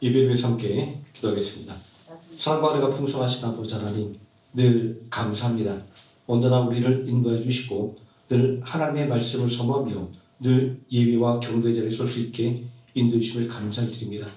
예배를 위해서 함께 기도하겠습니다. 사랑과 은혜가 풍성하신 아버지 하나님, 늘 감사합니다. 언제나 우리를 인도해 주시고 늘 하나님의 말씀을 사모하며 늘 예배와 경배의 자리에 설 수 있게 인도해 주심을 감사를 드립니다.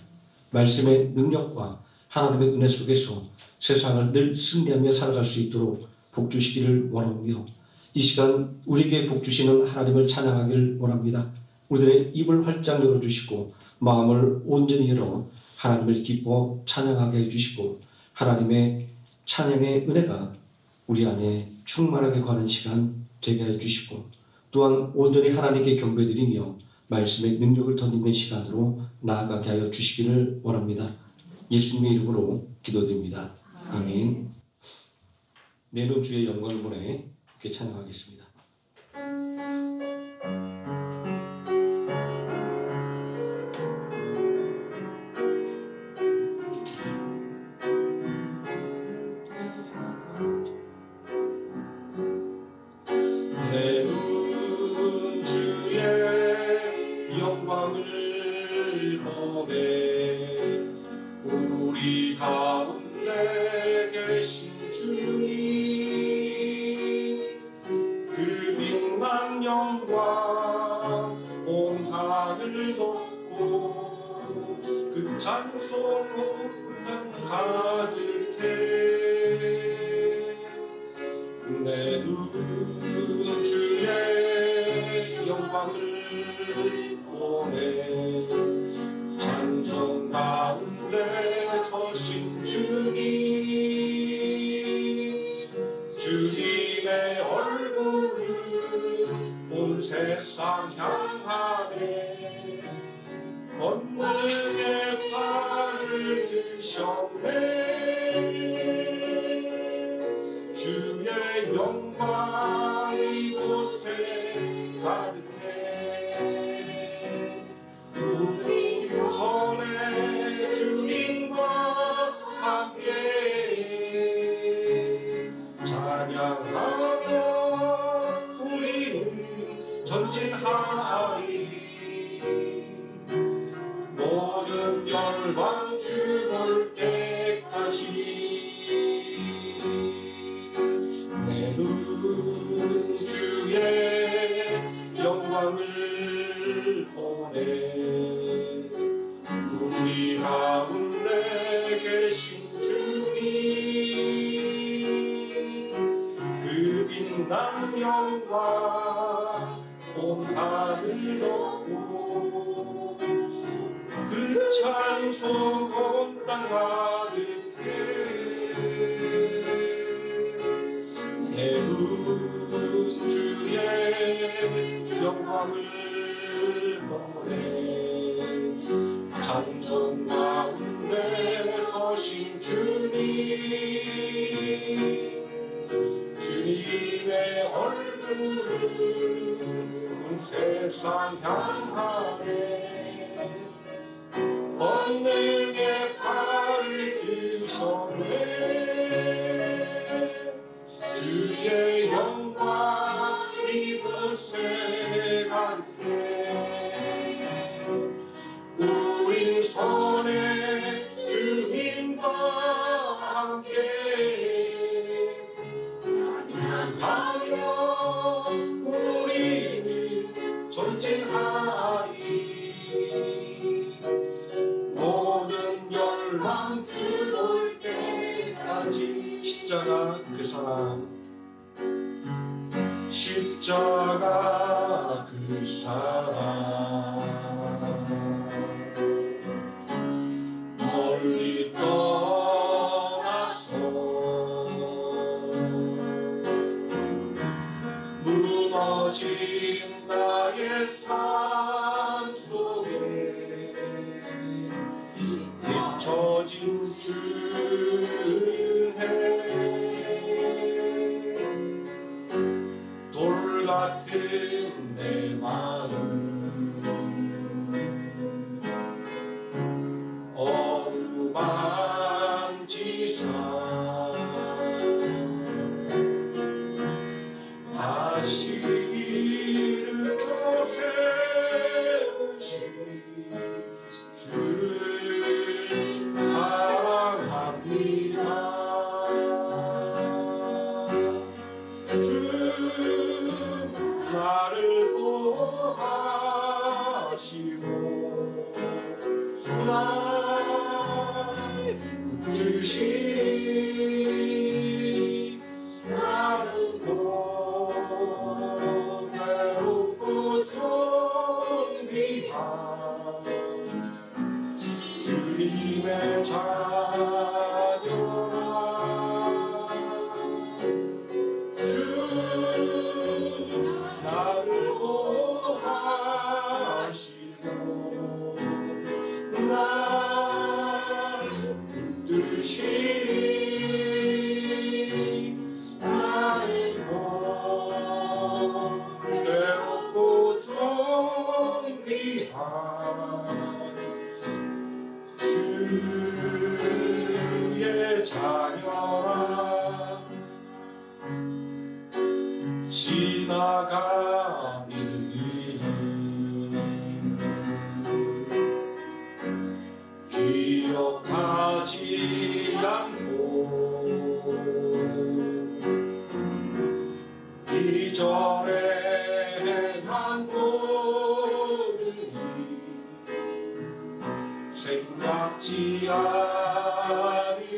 말씀의 능력과 하나님의 은혜 속에서 세상을 늘 승리하며 살아갈 수 있도록 복 주시기를 원하며, 이 시간 우리에게 복 주시는 하나님을 찬양하기를 원합니다. 우리들의 입을 활짝 열어주시고 마음을 온전히 열어 하나님을 기뻐 찬양하게 해주시고, 하나님의 찬양의 은혜가 우리 안에 충만하게 가는 시간 되게 해주시고, 또한 온전히 하나님께 경배드리며 말씀의 능력을 덧입는 시간으로 나아가게 하여 주시기를 원합니다. 예수님의 이름으로 기도드립니다. 아멘. 내는 주의 영광을 보내 함께 찬양하겠습니다. 내는 주의 영광을 보내 우리 가운데 계신 주님, 그 빛난 영광 온 하늘 덮고 그 찬송 온 땅 가득해. 내 눈 주의 영광을 보내 찬송 가운데 서신 주님, 주님의 얼굴을 온 세상 향하네. 권능의 팔을 드셨네. 주의 영광 이곳에 가득해. 우리 손에 주님과 함께 찬양하며 우리는 전진하리. 모든 열방 죽을 때까지 내 눈 주의 영광을 보내 우리 가운데 계신 주님, 그 빛난 영광 온 하늘 덮고 그 찬송 온 땅 가득해. 내 눈 주의 영광을 보내 찬송 가운데 서신 주님, 주님의 얼굴을 온 세상 향하네. 권능의 팔을 드셨네. 주의 영광 이곳에 가득해. 우리 손에 주님과 함께 찬양하며 우리는 전진하리. 모든 열망 죽을 때까지. 십자가 그 사랑, 십자가 그 사랑, 멀리 떠나서 무너진 나의 삶 속에 잊혀진 주해. 돌 같은 내 마음 어루만지사 다시 일으켜 세우신 주를 주님의 자녀라 주 나를 보호하시고 나를 붙드시니 나의 몸 외롭고 정비한 주의 자녀라 지나간 일들이 기억하지 않고 이전에 행한 모든 생각지 않으니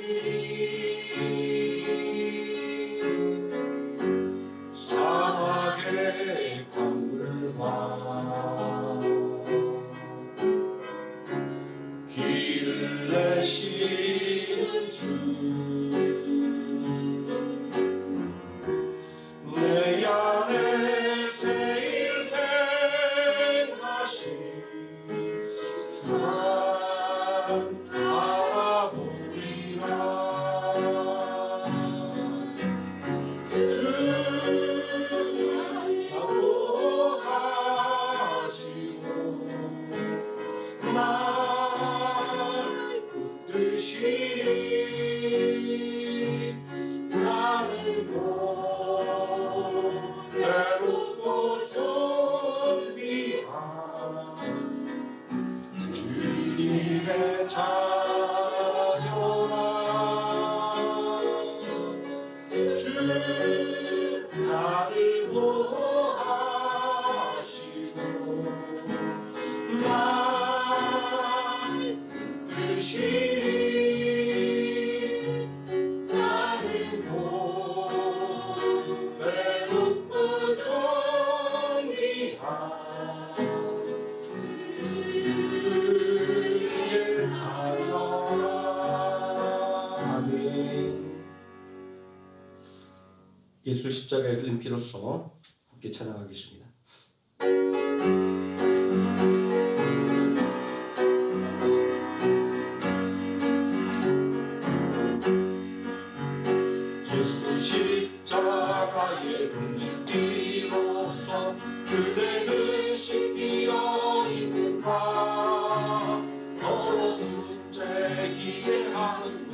사막의 강물과 길 내시는 주 내 안에 새 일 행하신 주만 알아보리라 주 나로 가시고 날 붙드시니 나는 외롭고 존귀한 주님의 자녀라 주 나를 보호하시고 날 붙드시니 나는 외롭고 존귀한 주의 자녀라. 아멘. 예수 십자가의 흘린 피로써 함께 찬양하겠습니다. 예수 십자가의 흘린 피로써 그대는 씻기어 있는가 더러운 죄 이해하는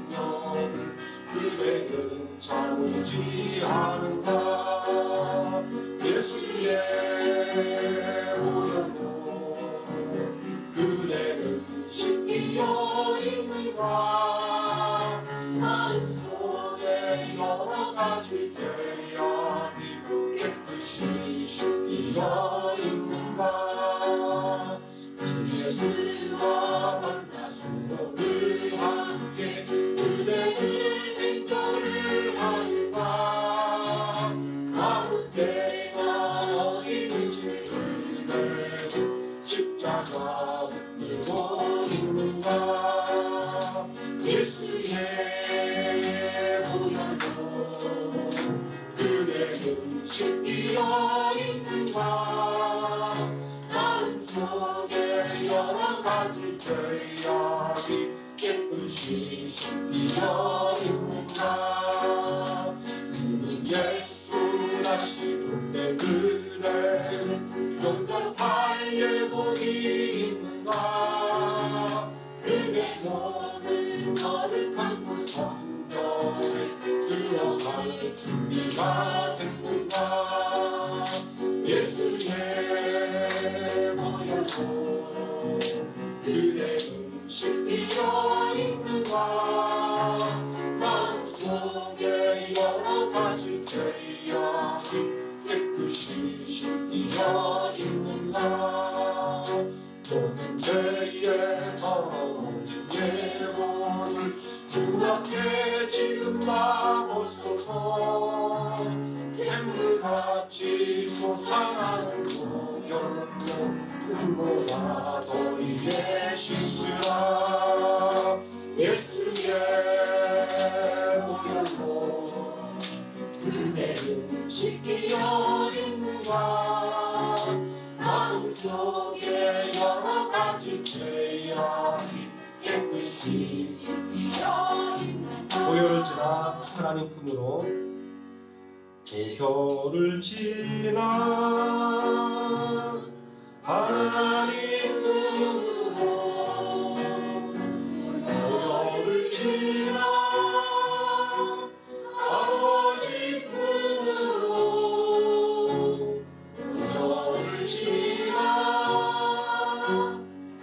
능력을 그대는 참지 않은가 예수의 보혈로 그대는 씻기어 있는가 마음속에 여러 가지 죄악이 깨끗이 씻기어 있는가 주 예수와 만나수로 늘 함께 그대는 행동을 하는가 아무 때나 어디든지 그대는 십자가 붙들고 있는가 예수의 보혈로 그대는 씻기어 있는가 마음속에 여러 가지 죄악이 깨끗이 씻기어 있는가 주는 예수 다시 볼때 그대는 영접할 예복이 있는가 그대 몸은 거룩한 곳 성전에 들어갈 준비가 됐는가 예수의 보혈로 그대는 씻기어 있는가 마음속에 여러 가지 죄악이 깨끗이 씻기어 있는가 또는 죄에 더러워진 예물을 주 앞에 지금 나오소서 샘물같이 솟아나는 보혈로 눈보다 더이게 씻으라 고혈을 지나 하나님 품으로 고혈을 지나 하나님 품으로 고혈을 지나 아버지 품으로 고혈을 지나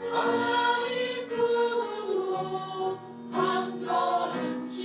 하나님 품으로 한 걸음씩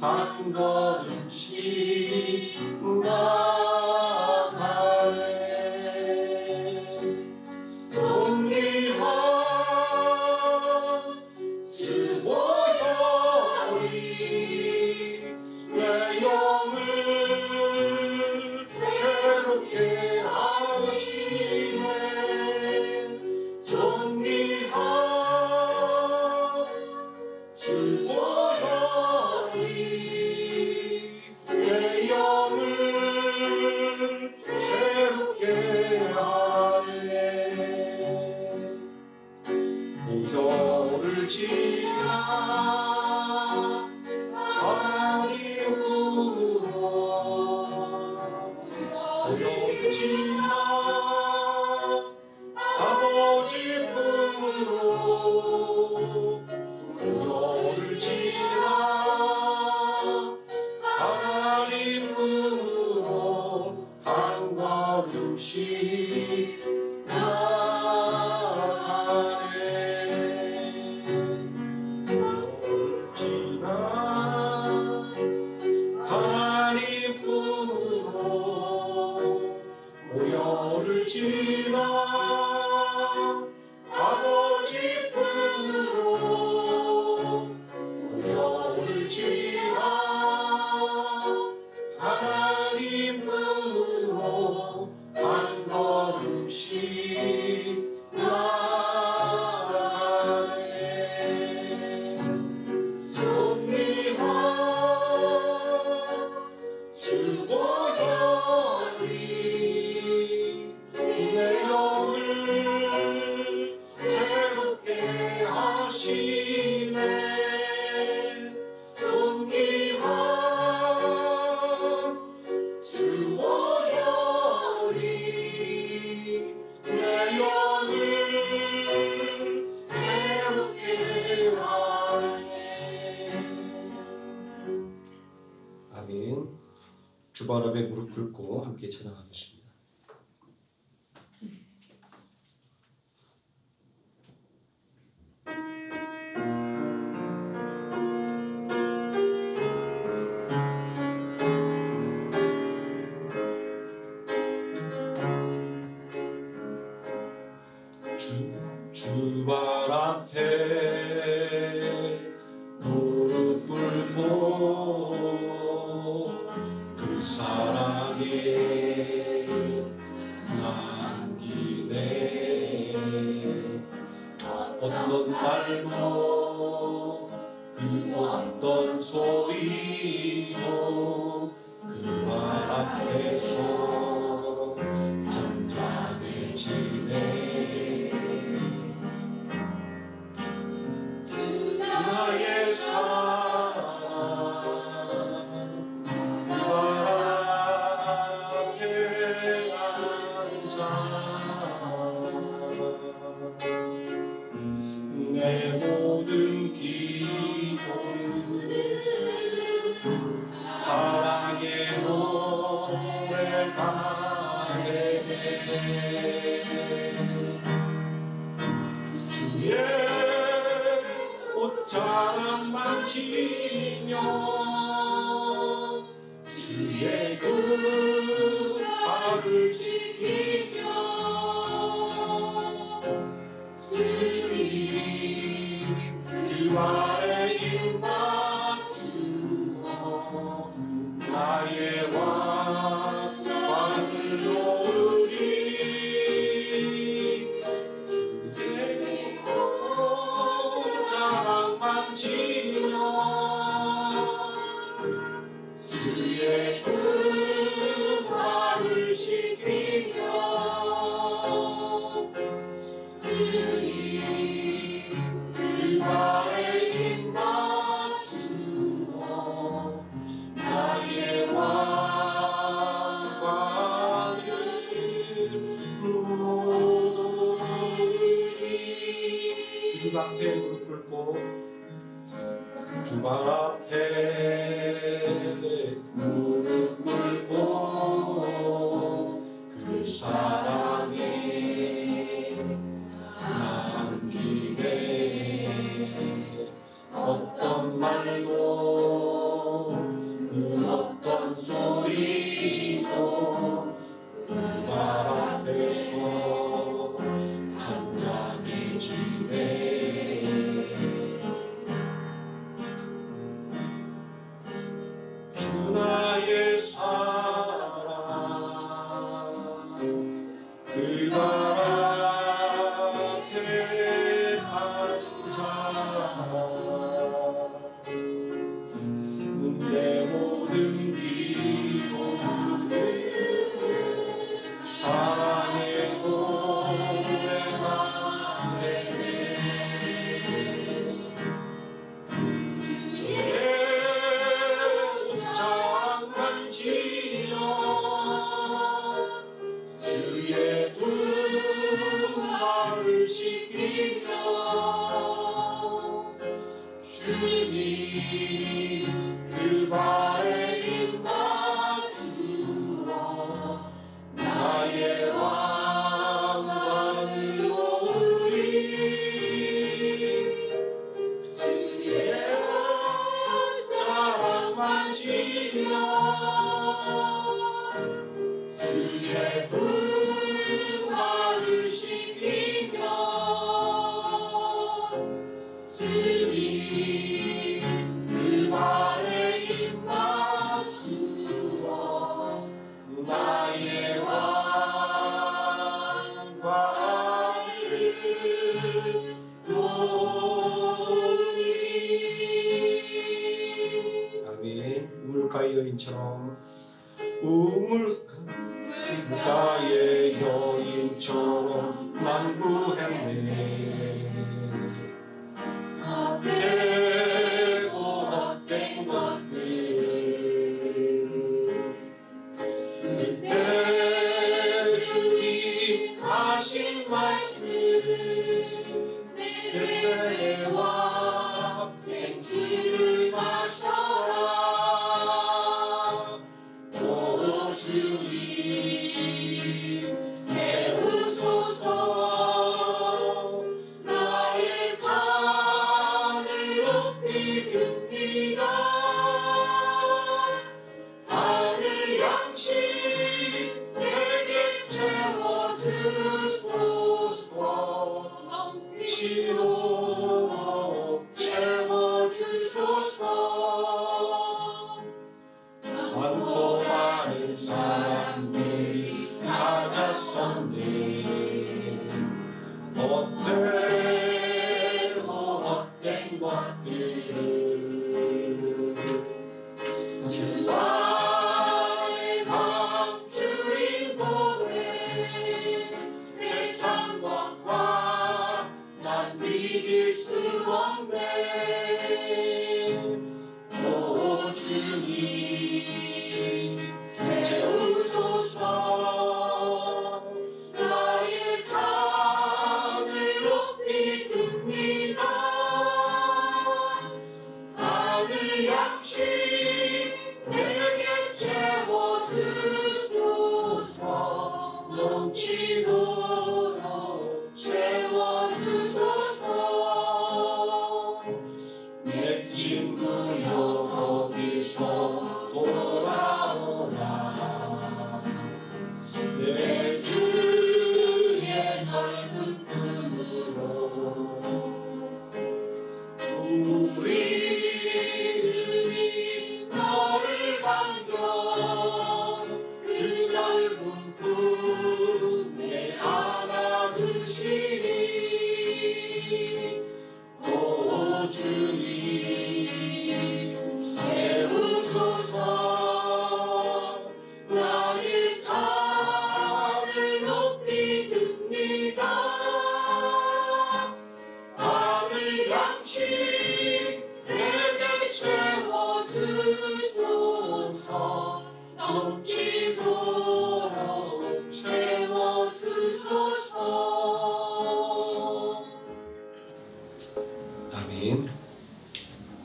한 걸음씩 나가네. 존귀한 주 보혈이 내 영을 새롭게 하시네. 존귀한 주 내 영을 새롭게 하네. 고혈을 지나 하나님 품으로 고혈을 지나 아버지 품으로 고혈을 지나 하나님 품으로 한 걸음씩 나가네. 지나 하나님 품으로 고혈을 지나 아버지 품으로 고혈을 지나 하나님 품으로 한 걸음씩 나가네. 존귀한 주 보혈이 내 영을 새롭게 하시네. 존귀한 주 보혈이 내 영을 새롭게 하네. 아멘. 주발 앞에 무릎 꿇고 함께 찬양하겠습니다. 주발 앞에 무릎 꿇고 그 사랑에 남기네. 어떤 말도 그 어떤 소리도 그 말 앞에서 잠잠해지네. 나의 사랑 그 앞에 앉아 내 모든 기도를 사랑의 노래하네. 주의 옷자락 만지며 주의 그 발을 지키며 주님 그 말에 입맞추어 만지며 주의 그 말을 시키며 주님 그 말에 입 맞추어 나의 왕관을 주님 앞에 무릎 꿇고 주님 앞에 무릎 꿇고 그 사랑에 남기네 어떤 말도 그 어떤 소리도 그 말 앞에서 잔잔해지네 주 나의 사랑 그 말 앞에 앉아 내 모든 기도 사랑의 노래가 되네 주의 옷장 만지며 주의 두 발을 씻기며 주님 그 발에 입 맞추어 나의 왕관을 놓으리 주의 옷자락 만지며 주의 두 발을 씻기며 주님 그 발에 입 맞추어 나의 왕관을 놓으리 아멘. 우물가의 여인처럼 우물가의 여인처럼 난 구했네 헛되고 헛된 것들 그때 주님 하신 말씀 내 생애와 생수를 마셔라 오 주님 채우소서 나의 잔을 높이 듭니다 하늘 양식 내게 채워주소서 넘치도록 채워주소서 많고 많은 사람들이 찾았었네 헛되고 헛된 것들을 주 안에 멈추인 보내 세상 것과 난 비길 수 없네 오 주님 채우소서 나의 잔을 높이 듭니다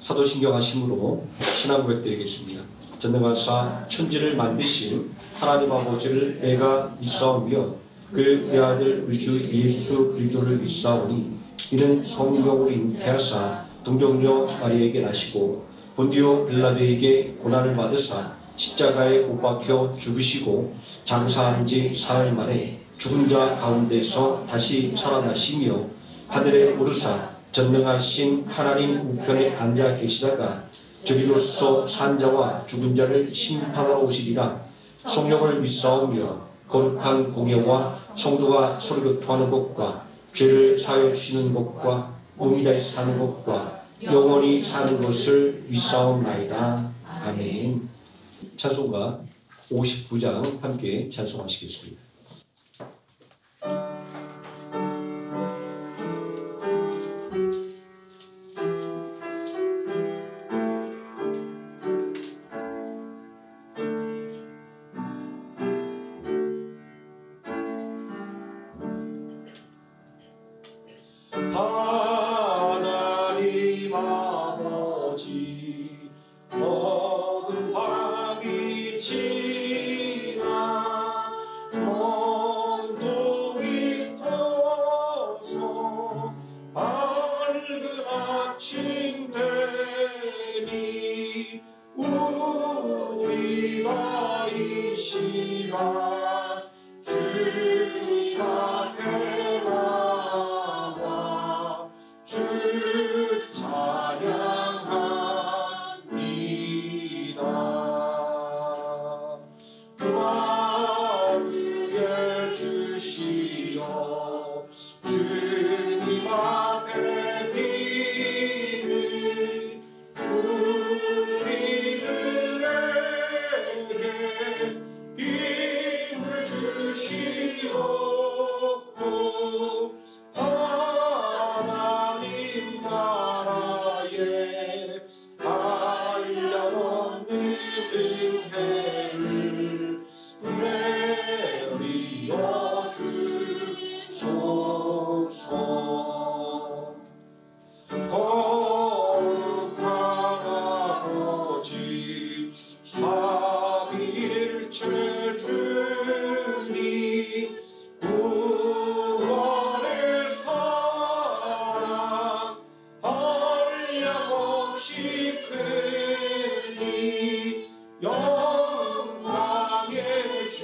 사도신경 하심으로 신앙 고백드리겠습니다. 전능하사 천지를 만드신 하나님 아버지를 내가 믿사오며 그 외아들 우리 주 예수 그리스도를 믿사오니 이는 성령으로 잉태하사 동정녀 마리에게 나시고 본디오 빌라도에게 고난을 받으사 십자가에 못 박혀 죽으시고 장사한 지 사흘 만에 죽은 자 가운데서 다시 살아나시며 하늘에 오르사 전능하신 하나님 우편에 앉아 계시다가 저리로서 산 자와 죽은 자를 심판하러 오시리라. 성령을 믿사오며 거룩한 공예와 성도가 서로 교통하는 것과 죄를 사하여 주시는 것과 몸이 다시 사는 것과 영원히 사는 것을 믿사옵나이다. 아멘. 찬송가 59장 함께 찬송하시겠습니다. 하나님 아버지 어두운 밤이 지나 먼 동이 떠서 밝은 아침 되니 우리가 이 시간 주님 앞에 나와 주 찬양합니다. 만유의 주시여 주님 앞에 비니 우리들에게 힘을 주시옵고 하나님 나라에 한량없는 은혜를 내리어 주소서. 거룩한 아버지 삼위일체 주님 구원의 사랑 한량없이 크니 영광의 주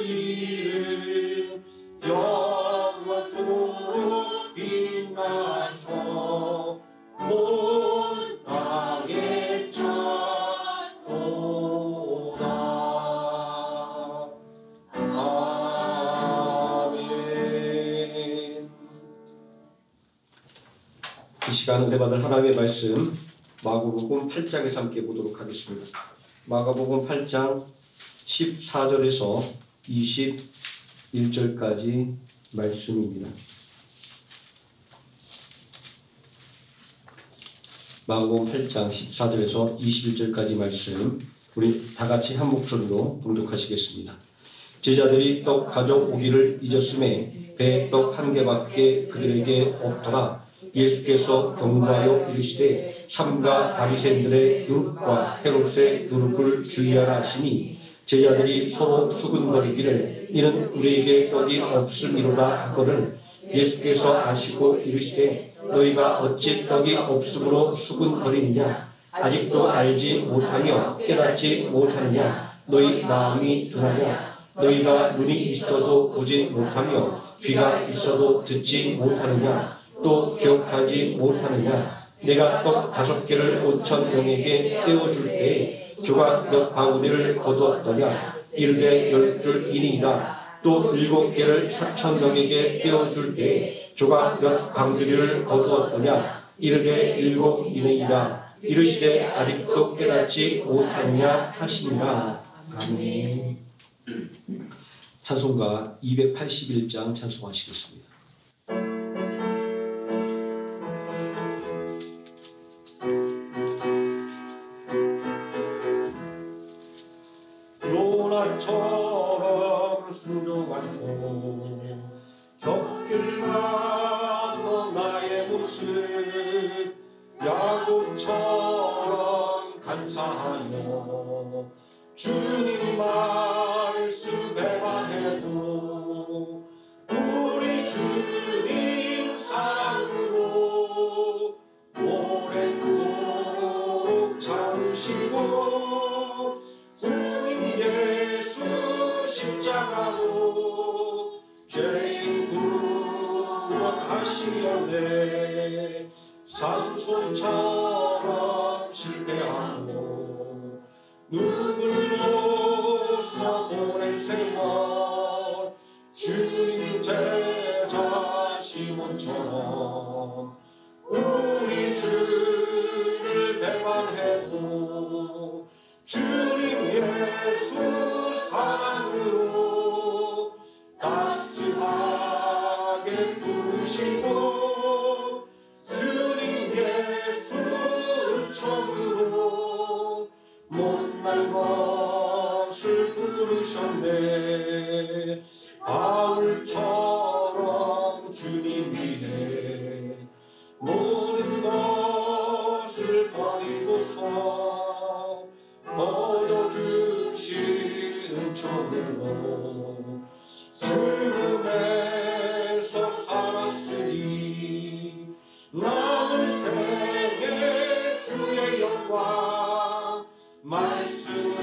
이름 영원토록 빛나서 온 땅에 찾도다. 아멘. 이 시간 은혜 받을 하나님의 말씀 마가복음 8장에서 함께 보도록 하겠습니다. 마가복음 8장 14절에서 21절까지 말씀입니다. 마가복음 8장 14절에서 21절까지 말씀 우리 다 같이 한 목소리로 봉독하시겠습니다. 제자들이 떡 가져오기를 잊었음에 배에 떡 한 개밖에 그들에게 없더라. 예수께서 경고하여 이르시되 삼가 바리새인들의 누룩과 헤롯의 누룩을 주의하라 하시니 제자들이 서로 수군거리기를 이는 우리에게 떡이 없음이로다 하거늘 예수께서 아시고 이르시되 너희가 어찌 떡이 없음으로 수군거리느냐 아직도 알지 못하며 깨닫지 못하느냐 너희 마음이 둔하냐 너희가 눈이 있어도 보지 못하며 귀가 있어도 듣지 못하느냐 또 기억하지 못하느냐 내가 떡 5개를 5,000명에게 떼어줄 때에 조각 몇 바구니를 거두었더냐 이르되 12이니이다 또 7개를 4,000명에게 떼어줄 때에 조각 몇 광주리를 거두었더냐 이르되 7이니이다 이르시되 아직도 깨닫지 못하느냐 하시니라. 아멘. 찬송가 281장 찬송하시겠습니다. 노나처럼 순종하고 곁길만 너 나의 모습 야곱처럼 감사하여 주님 말씀에만 해도 우리 주님 사랑으로 오랫도록 참으시고 주님 예수 십자가로 죄인 구원하시려네 삼손처럼 실패하고 눈물로써 보낸 세월 주님 제자 시몬처럼 우리 주를 배반해도 주님 예수 사랑으로 따스하게 부르시고 주님 예수 은총으로 못난 것을 부르셨네 바울처럼 주님 위해 모든 것을 버리고서 버려주신 은총으로 죽음에서 살았으니 남은 생에 주의 영광 말씀으로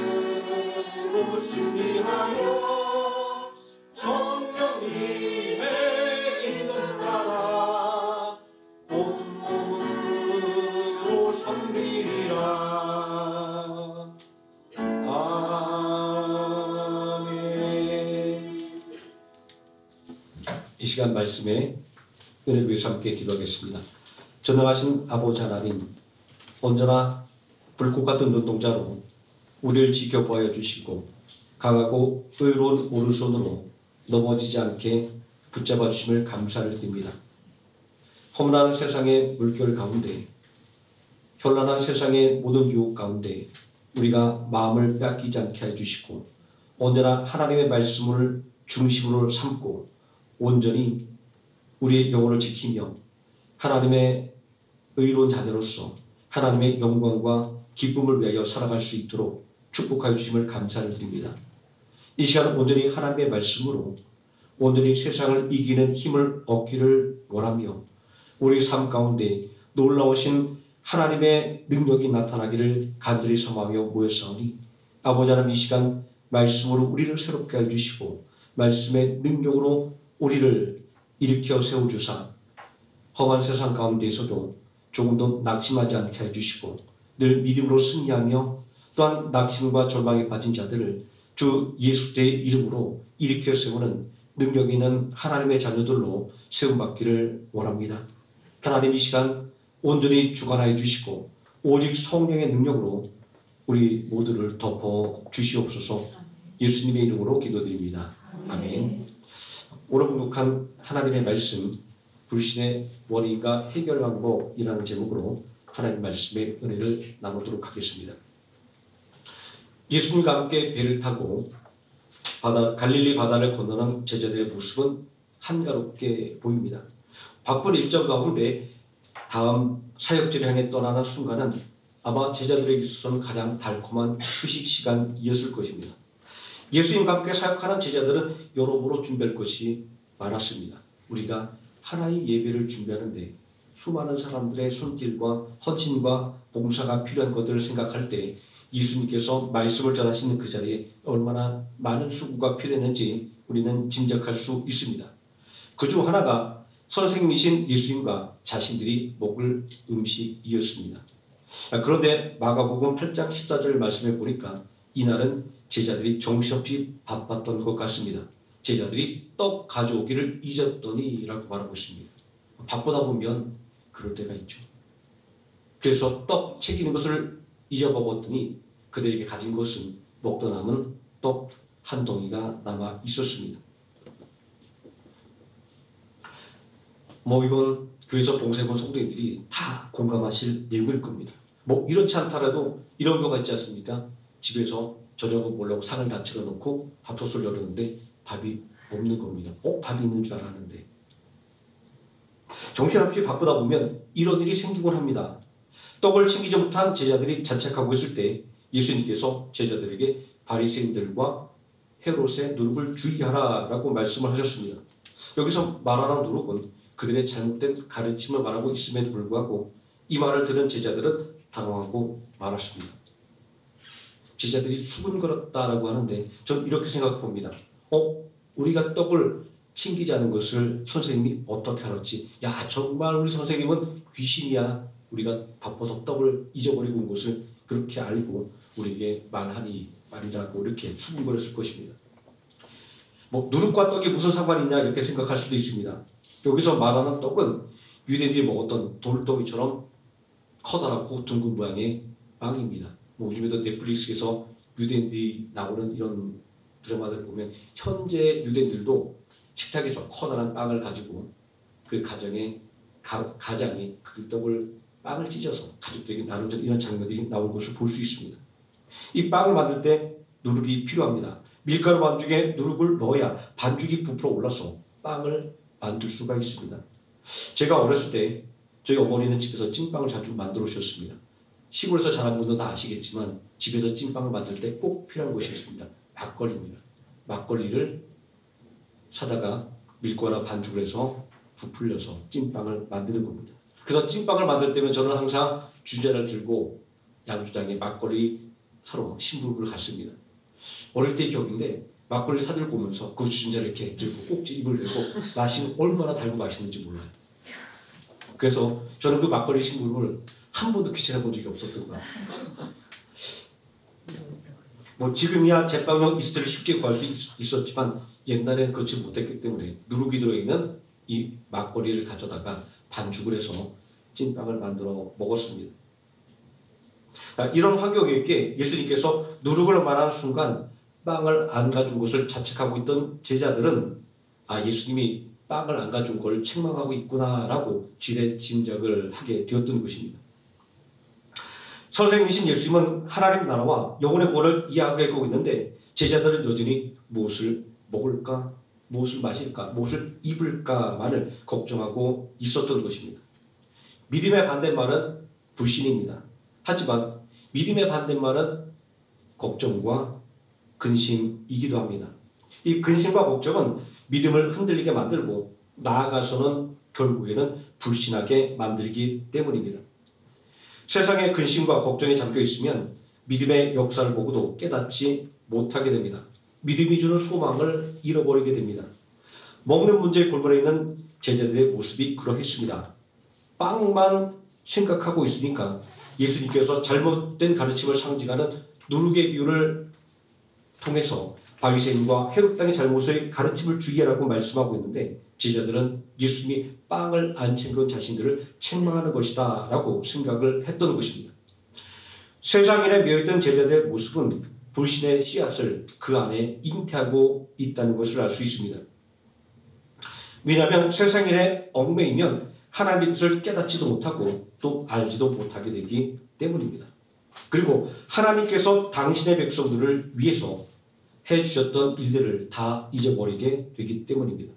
승리하여 성령님의 인도 따라 온몸으로 섬기리라. 아멘. 이 시간 말씀에 은혜를 위해서 함께 기도하겠습니다. 전능하신 아버지 하나님, 언제나 불꽃 같은 눈동자로 우리를 지켜보아 주시고 강하고 의로운 오른손으로 넘어지지 않게 붙잡아 주심을 감사를 드립니다. 험난한 세상의 물결 가운데, 현란한 세상의 모든 유혹 가운데 우리가 마음을 뺏기지 않게 해주시고 언제나 하나님의 말씀을 중심으로 삼고 온전히 우리의 영혼을 지키며 하나님의 의로운 자녀로서 하나님의 영광과 기쁨을 위하여 살아갈 수 있도록 축복하여 주심을 감사를 드립니다. 이 시간 온전히 하나님의 말씀으로 온전히 세상을 이기는 힘을 얻기를 원하며 우리 삶 가운데 놀라우신 하나님의 능력이 나타나기를 간절히 사모하며 모였사오니 아버지 하나님 이 시간 말씀으로 우리를 새롭게 해주시고 말씀의 능력으로 우리를 일으켜 세워주사 험한 세상 가운데에서도 조금 더 낙심하지 않게 해주시고 늘 믿음으로 승리하며 또한 낙심과 절망에 빠진 자들을 주 예수의 이름으로 일으켜 세우는 능력 있는 하나님의 자녀들로 세움받기를 원합니다. 하나님 이 시간 온전히 주관하여 주시고 오직 성령의 능력으로 우리 모두를 덮어 주시옵소서. 예수님의 이름으로 기도드립니다. 아멘. 오늘 분국한 하나님의 말씀 불신의 원인과 해결 방법이라는 제목으로 하나님 말씀의 은혜를 나누도록 하겠습니다. 예수님과 함께 배를 타고 갈릴리 바다를 건너는 제자들의 모습은 한가롭게 보입니다. 바쁜 일정 가운데 다음 사역지를 향해 떠나는 순간은 아마 제자들에게 있어서는 가장 달콤한 휴식 시간이었을 것입니다. 예수님과 함께 사역하는 제자들은 여러모로 준비할 것이 많았습니다. 우리가 하나의 예배를 준비하는데 수많은 사람들의 손길과 헌신과 봉사가 필요한 것들을 생각할 때 예수님께서 말씀을 전하시는 그 자리에 얼마나 많은 수고가 필요했는지 우리는 짐작할 수 있습니다. 그중 하나가 선생님이신 예수님과 자신들이 먹을 음식이었습니다. 그런데 마가복음 8장 14절 말씀에 보니까 이날은 제자들이 정신없이 바빴던 것 같습니다. 제자들이 떡 가져오기를 잊었더니 라고 말하고 있습니다. 바쁘다 보면 그럴 때가 있죠. 그래서 떡 챙기는 것을 잊어먹었더니 그들에게 가진 것은 먹다 남은 떡 한 덩이가 남아 있었습니다. 이건 교회에서 봉사해본 성도님들이 다 공감하실 내용일 겁니다. 이렇지 않더라도 이런 경우가 있지 않습니까? 집에서 저녁을 먹으려고 상을 다 차려놓고 밥솥을 열었는데 밥이 없는 겁니다. 밥이 있는 줄 알았는데. 정신없이 바쁘다 보면 이런 일이 생기곤 합니다. 떡을 챙기지 못한 제자들이 자책하고 있을 때 예수님께서 제자들에게 바리새인들과 헤롯의 누룩을 주의하라라고 말씀을 하셨습니다. 여기서 말하는 누룩은 그들의 잘못된 가르침을 말하고 있음에도 불구하고 이 말을 들은 제자들은 당황하고 말았습니다. 제자들이 수군거렸다라고 하는데 저는 이렇게 생각합니다. 우리가 떡을 챙기지 않은 것을 선생님이 어떻게 알았지? 야, 정말 우리 선생님은 귀신이야. 우리가 바빠서 떡을 잊어버리고 온 것을 그렇게 알고 우리에게 말이라고 이렇게 수군거렸을 것입니다. 누룩과 떡이 무슨 상관이 있냐 이렇게 생각할 수도 있습니다. 여기서 말하는 떡은 유대인들이 먹었던 돌덩이처럼 커다랗고 둥근 모양의 빵입니다. 요즘에도 넷플릭스에서 유대인들이 나오는 이런 드라마들 보면 현재 유대인들도 식탁에서 커다란 빵을 가지고 그 가장이 그 빵을 찢어서 가족들에게 나누는 이런 장면들이 나온 것을 볼 수 있습니다. 이 빵을 만들 때 누룩이 필요합니다. 밀가루 반죽에 누룩을 넣어야 반죽이 부풀어 올라서 빵을 만들 수가 있습니다. 제가 어렸을 때 저희 어머니는 집에서 찐빵을 자주 만들어 오셨습니다. 시골에서 자란 분들은 다 아시겠지만 집에서 찐빵을 만들 때 꼭 필요한 것이 있습니다. 막걸리입니다. 막걸리를 사다가 밀가루 반죽을 해서 부풀려서 찐빵을 만드는 겁니다. 그래서 찐빵을 만들 때면 저는 항상 주자를 들고 양주장에 막걸리 사러 심부름을 갔습니다. 어릴 때 기억인데 막걸리 사들고 오면서 그 주자를 이렇게 들고 꼭지 입을 대고 마시면 얼마나 달고 맛있는지 몰라요. 그래서 저는 그 막걸리 심부름을 한 번도 귀찮아 본 적이 없었던 거야. 지금이야 제빵용 이스트를 쉽게 구할 수 있었지만 옛날엔 그렇지 못했기 때문에 누룩이 들어있는 이 막걸리를 가져다가 반죽을 해서 찐빵을 만들어 먹었습니다. 이런 환경에게 예수님께서 누룩을 말하는 순간 빵을 안 가진 것을 자책하고 있던 제자들은 예수님이 빵을 안 가진 걸 책망하고 있구나라고 지레짐작을 하게 되었던 것입니다. 선생님이신 예수님은 하나님 나라와 영혼의 구원을 이야기하고 있는데 제자들은 여전히 무엇을 먹을까, 무엇을 마실까, 무엇을 입을까만을 걱정하고 있었던 것입니다. 믿음의 반대말은 불신입니다. 하지만 믿음의 반대말은 걱정과 근심이기도 합니다. 이 근심과 걱정은 믿음을 흔들리게 만들고 나아가서는 결국에는 불신하게 만들기 때문입니다. 세상의 근심과 걱정에 잠겨 있으면 믿음의 역사를 보고도 깨닫지 못하게 됩니다. 믿음이 주는 소망을 잃어버리게 됩니다. 먹는 문제에 골몰해 있는 제자들의 모습이 그러했습니다. 빵만 생각하고 있으니까 예수님께서 잘못된 가르침을 상징하는 누룩의 비유를 통해서 바리새인과 헤롯 땅의 잘못의 가르침을 주의하라고 말씀하고 있는데 제자들은 예수님이 빵을 안 챙긴 자신들을 책망하는 것이다 라고 생각을 했던 것입니다. 세상에 매여있던 제자들의 모습은 불신의 씨앗을 그 안에 잉태하고 있다는 것을 알 수 있습니다. 왜냐하면 세상에 얽매이면 하나님의 뜻을 깨닫지도 못하고 또 알지도 못하게 되기 때문입니다. 그리고 하나님께서 당신의 백성들을 위해서 해주셨던 일들을 다 잊어버리게 되기 때문입니다.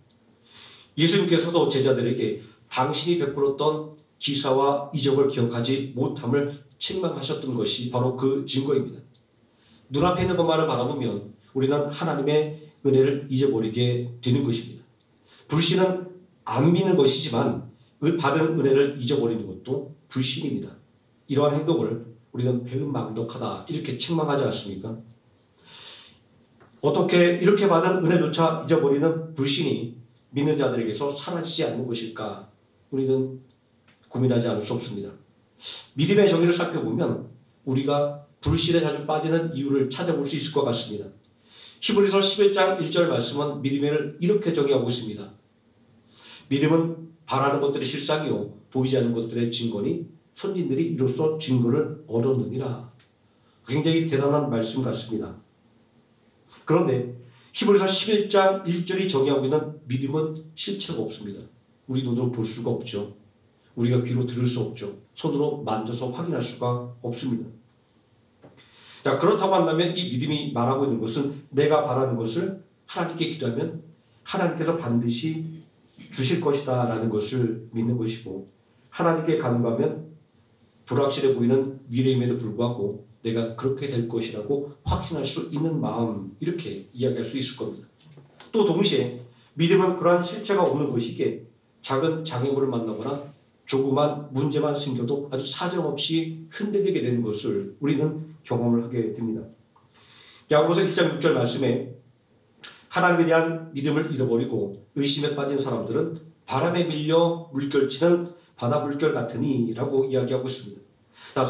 예수님께서도 제자들에게 당신이 베풀었던 기사와 이적을 기억하지 못함을 책망하셨던 것이 바로 그 증거입니다. 눈앞에 있는 것만을 바라보면 우리는 하나님의 은혜를 잊어버리게 되는 것입니다. 불신은 안 믿는 것이지만 받은 은혜를 잊어버리는 것도 불신입니다. 이러한 행동을 우리는 배은망덕하다 이렇게 책망하지 않습니까? 어떻게 이렇게 받은 은혜조차 잊어버리는 불신이 믿는 자들에게서 사라지지 않는 것일까? 우리는 고민하지 않을 수 없습니다. 믿음의 정의를 살펴보면 우리가 불신에 자주 빠지는 이유를 찾아볼 수 있을 것 같습니다. 히브리서 11장 1절 말씀은 믿음을 이렇게 정의하고 있습니다. 믿음은 바라는 것들의 실상이요 보이지 않는 것들의 증거니 선진들이 이로써 증거를 얻었느니라. 굉장히 대단한 말씀 같습니다. 그런데 히브리서 11장 1절이 정의하고 있는 믿음은 실체가 없습니다. 우리 눈으로 볼 수가 없죠. 우리가 귀로 들을 수 없죠. 손으로 만져서 확인할 수가 없습니다. 자, 그렇다고 한다면 이 믿음이 말하고 있는 것은 내가 바라는 것을 하나님께 기도하면 하나님께서 반드시 주실 것이다 라는 것을 믿는 것이고 하나님께 간구하면 불확실해 보이는 미래임에도 불구하고 내가 그렇게 될 것이라고 확신할 수 있는 마음, 이렇게 이야기할 수 있을 겁니다. 또 동시에 믿음은 그러한 실체가 없는 것이기에 작은 장애물을 만나거나 조그만 문제만 생겨도 아주 사정없이 흔들리게 되는 것을 우리는 경험을 하게 됩니다. 야고보서 1장 6절 말씀에 하나님에 대한 믿음을 잃어버리고 의심에 빠진 사람들은 바람에 밀려 물결치는 바다 물결 같으니 라고 이야기하고 있습니다.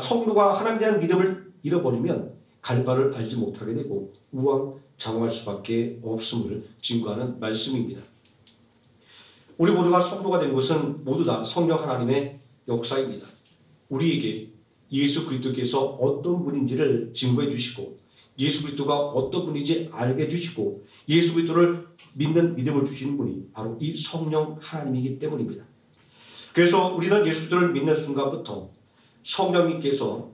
성도가 하나님에 대한 믿음을 잃어버리면 갈 바를 알지 못하게 되고 우왕좌왕할 수밖에 없음을 증거하는 말씀입니다. 우리 모두가 성도가 된 것은 모두 다 성령 하나님의 역사입니다. 우리에게 예수 그리스도께서 어떤 분인지를 증거해 주시고 예수 그리스도가 어떤 분인지 알게 해주시고 예수 그리스도를 믿는 믿음을 주시는 분이 바로 이 성령 하나님이기 때문입니다. 그래서 우리는 예수 그리스도를 믿는 순간부터 성령님께서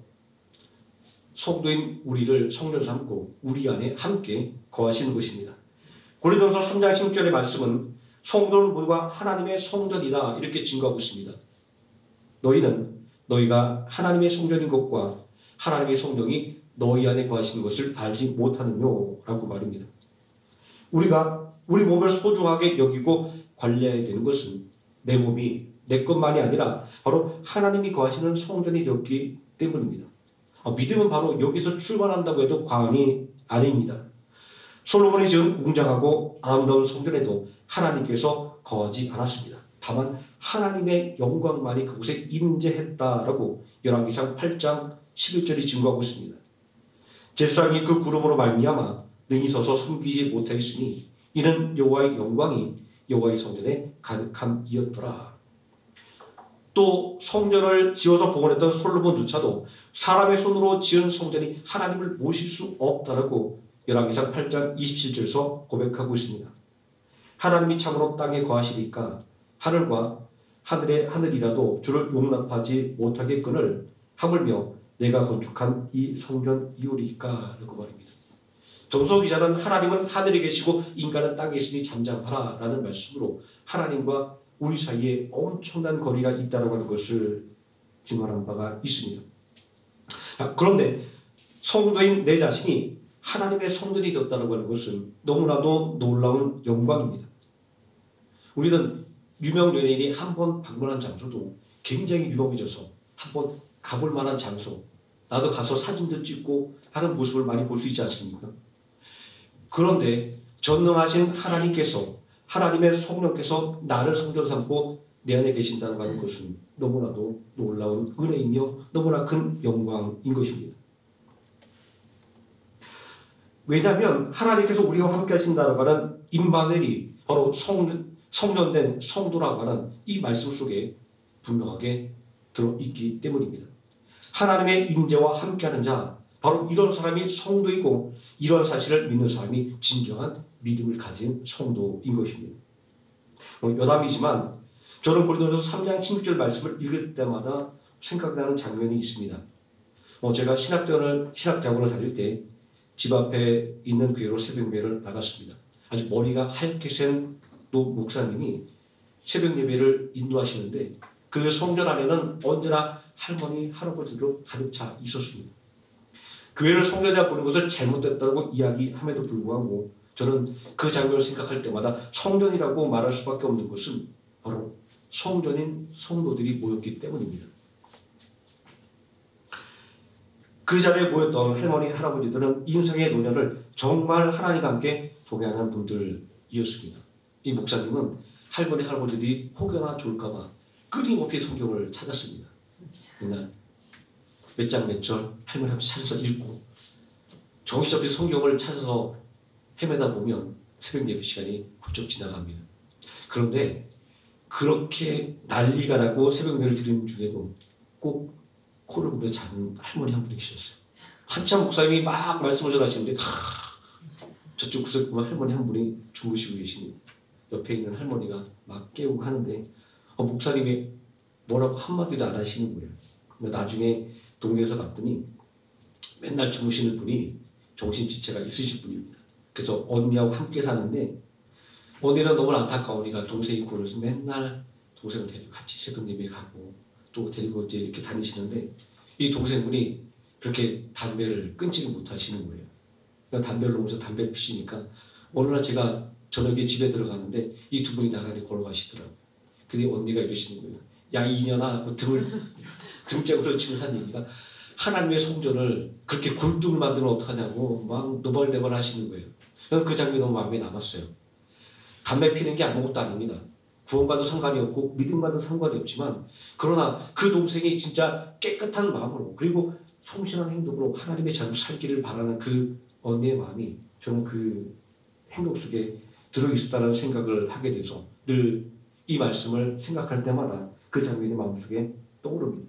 성도인 우리를 성령 삼고 우리 안에 함께 거하시는 것입니다. 고린도서 3장 16절의 말씀은 성도는 모두가 하나님의 성전이다 이렇게 증거하고 있습니다. 너희는 너희가 하나님의 성전인 것과 하나님의 성령이 너희 안에 거하시는 것을 알지 못하느뇨 라고 말입니다. 우리가 우리 몸을 소중하게 여기고 관리해야 되는 것은 내 몸이 내 것만이 아니라 바로 하나님이 거하시는 성전이 되었기 때문입니다. 믿음은 바로 여기서 출발한다고 해도 과언이 아닙니다. 솔로몬이 지은 웅장하고 아름다운 성전에도 하나님께서 거하지 않았습니다. 다만 하나님의 영광만이 그곳에 임재했다라고 열왕기상 8장 11절이 증거하고 있습니다. 제사장이 그 구름으로 말미암아 능히 서서 섬기지 못하였으니 이는 여호와의 영광이 여호와의 성전에 가득함이었더라. 또 성전을 지어서 복원했던 솔로몬조차도 사람의 손으로 지은 성전이 하나님을 모실 수 없다라고 열왕기상 8장 27절에서 고백하고 있습니다. 하나님이 참으로 땅에 거하시니까 하늘과 하늘의 하늘이라도 주를 용납하지 못하겠거늘 하물며 내가 건축한 이 성전 이오리까 라고 말입니다. 전서 기자는 하나님은 하늘에 계시고 인간은 땅에 있으니 잠잠하라 라는 말씀으로 하나님과 우리 사이에 엄청난 거리가 있다고 하는 것을 증언한 바가 있습니다. 그런데 성도인 내 자신이 하나님의 성전이 되었다고 하는 것은 너무나도 놀라운 영광입니다. 우리는 유명 연예인이 한번 방문한 장소도 굉장히 유명해져서 한번 가볼 만한 장소, 나도 가서 사진도 찍고 하는 모습을 많이 볼 수 있지 않습니까? 그런데 전능하신 하나님께서 하나님의 성령께서 나를 성전 삼고 내 안에 계신다는 하는 것은 너무나도 놀라운 은혜이며 너무나 큰 영광인 것입니다. 왜냐하면 하나님께서 우리와 함께 하신다고 하는 임마누엘이 바로 성년된 성도라고 하는 이 말씀 속에 분명하게 들어있기 때문입니다. 하나님의 임재와 함께하는 자, 바로 이런 사람이 성도이고 이런 사실을 믿는 사람이 진정한 믿음을 가진 성도인 것입니다. 여담이지만 저는 고린도서 3장 16절 말씀을 읽을 때마다 생각나는 장면이 있습니다. 제가 신학대학원을 다닐 때 집 앞에 있는 교회로 새벽예배를 나갔습니다. 아주 머리가 하얗게 센 목사님이 새벽 예배를 인도하시는데 그 성전 안에는 언제나 할머니, 할아버지로 가득 차 있었습니다. 교회를 성전에 보는 것을 잘못됐다고 이야기함에도 불구하고 저는 그 장면을 생각할 때마다 성전이라고 말할 수밖에 없는 것은 바로 성전인 성도들이 모였기 때문입니다. 그 자리에 모였던 할머니, 할아버지들은 인생의 노년을 정말 하나님과 함께 동행한 분들이었습니다. 이 목사님은 할머니, 할아버지들이 혹여나 좋을까봐 끊임없이 성경을 찾았습니다. 맨날 몇 장 몇 절 할머니 찾아서 읽고 정신없이 성경을 찾아서 헤매다 보면 새벽 예배 시간이 훌쩍 지나갑니다. 그런데 그렇게 난리가 나고 새벽 예배를 드리는 중에도 꼭 코를 골며 자는 할머니 한 분이 계셨어요. 한참 목사님이 막 말씀을 전하시는데 저쪽 구석에 보면 할머니 한 분이 주무시고 계시니 옆에 있는 할머니가 막 깨우고 하는데 목사님이 뭐라고 한마디도 안 하시는 거예요. 나중에 동네에서 봤더니 맨날 주무시는 분이 정신지체가 있으신 분입니다. 그래서 언니하고 함께 사는데 언니는 너무 안타까우니까 동생이 그래서 맨날 동생을 데리고 같이 새벽 예배 가고 또 데리고 이제 이렇게 다니시는데 이 동생분이 그렇게 담배를 끊지를 못하시는 거예요. 그러니까 담배를 놓으면서 담배를 피시니까 어느 날 제가 저녁에 집에 들어가는데 이 두 분이 나란히 걸어가시더라고요. 근데 언니가 이러시는 거예요. 야 이년아 하고 등짝으로 치면서 한 얘기가 하나님의 성전을 그렇게 굴뚝을 만들면 어떡하냐고 막 노벌대벌 하시는 거예요. 그 장면이 너무 마음에 남았어요. 담배 피는 게 아무것도 아닙니다. 구원과도 상관이 없고 믿음과도 상관이 없지만 그러나 그 동생이 진짜 깨끗한 마음으로 그리고 성실한 행동으로 하나님의 자녀로 살기를 바라는 그 언니의 마음이 저는 그 행동 속에 들어있었다는 생각을 하게 돼서 늘 이 말씀을 생각할 때마다 그 장면이 마음속에 떠오릅니다.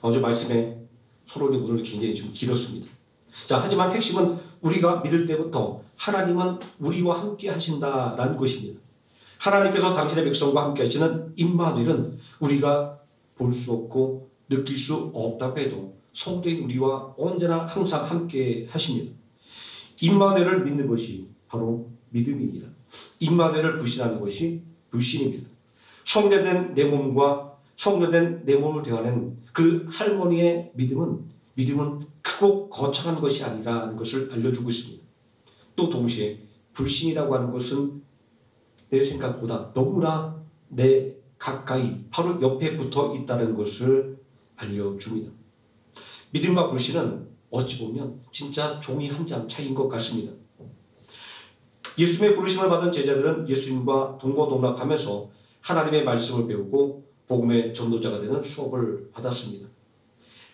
어제 말씀에 서론이 오늘 굉장히 좀 길었습니다. 자, 하지만 핵심은 우리가 믿을 때부터 하나님은 우리와 함께 하신다라는 것입니다. 하나님께서 당신의 백성과 함께 하시는 임마누엘은 우리가 볼 수 없고 느낄 수 없다고 해도 성도인 우리와 언제나 항상 함께 하십니다. 임마누엘을 믿는 것이 바로 믿음입니다. 임마누엘을 불신하는 것이 불신입니다. 성전된 내 몸과 성전된 내 몸을 대하는 그 할머니의 믿음은 크고 거창한 것이 아니라는 것을 알려주고 있습니다. 또 동시에 불신이라고 하는 것은 내 생각보다 너무나 내 가까이 바로 옆에 붙어 있다는 것을 알려줍니다. 믿음과 불신은 어찌 보면 진짜 종이 한 장 차이인 것 같습니다. 예수님의 부르심을 받은 제자들은 예수님과 동고동락하면서 하나님의 말씀을 배우고 복음의 전도자가 되는 수업을 받았습니다.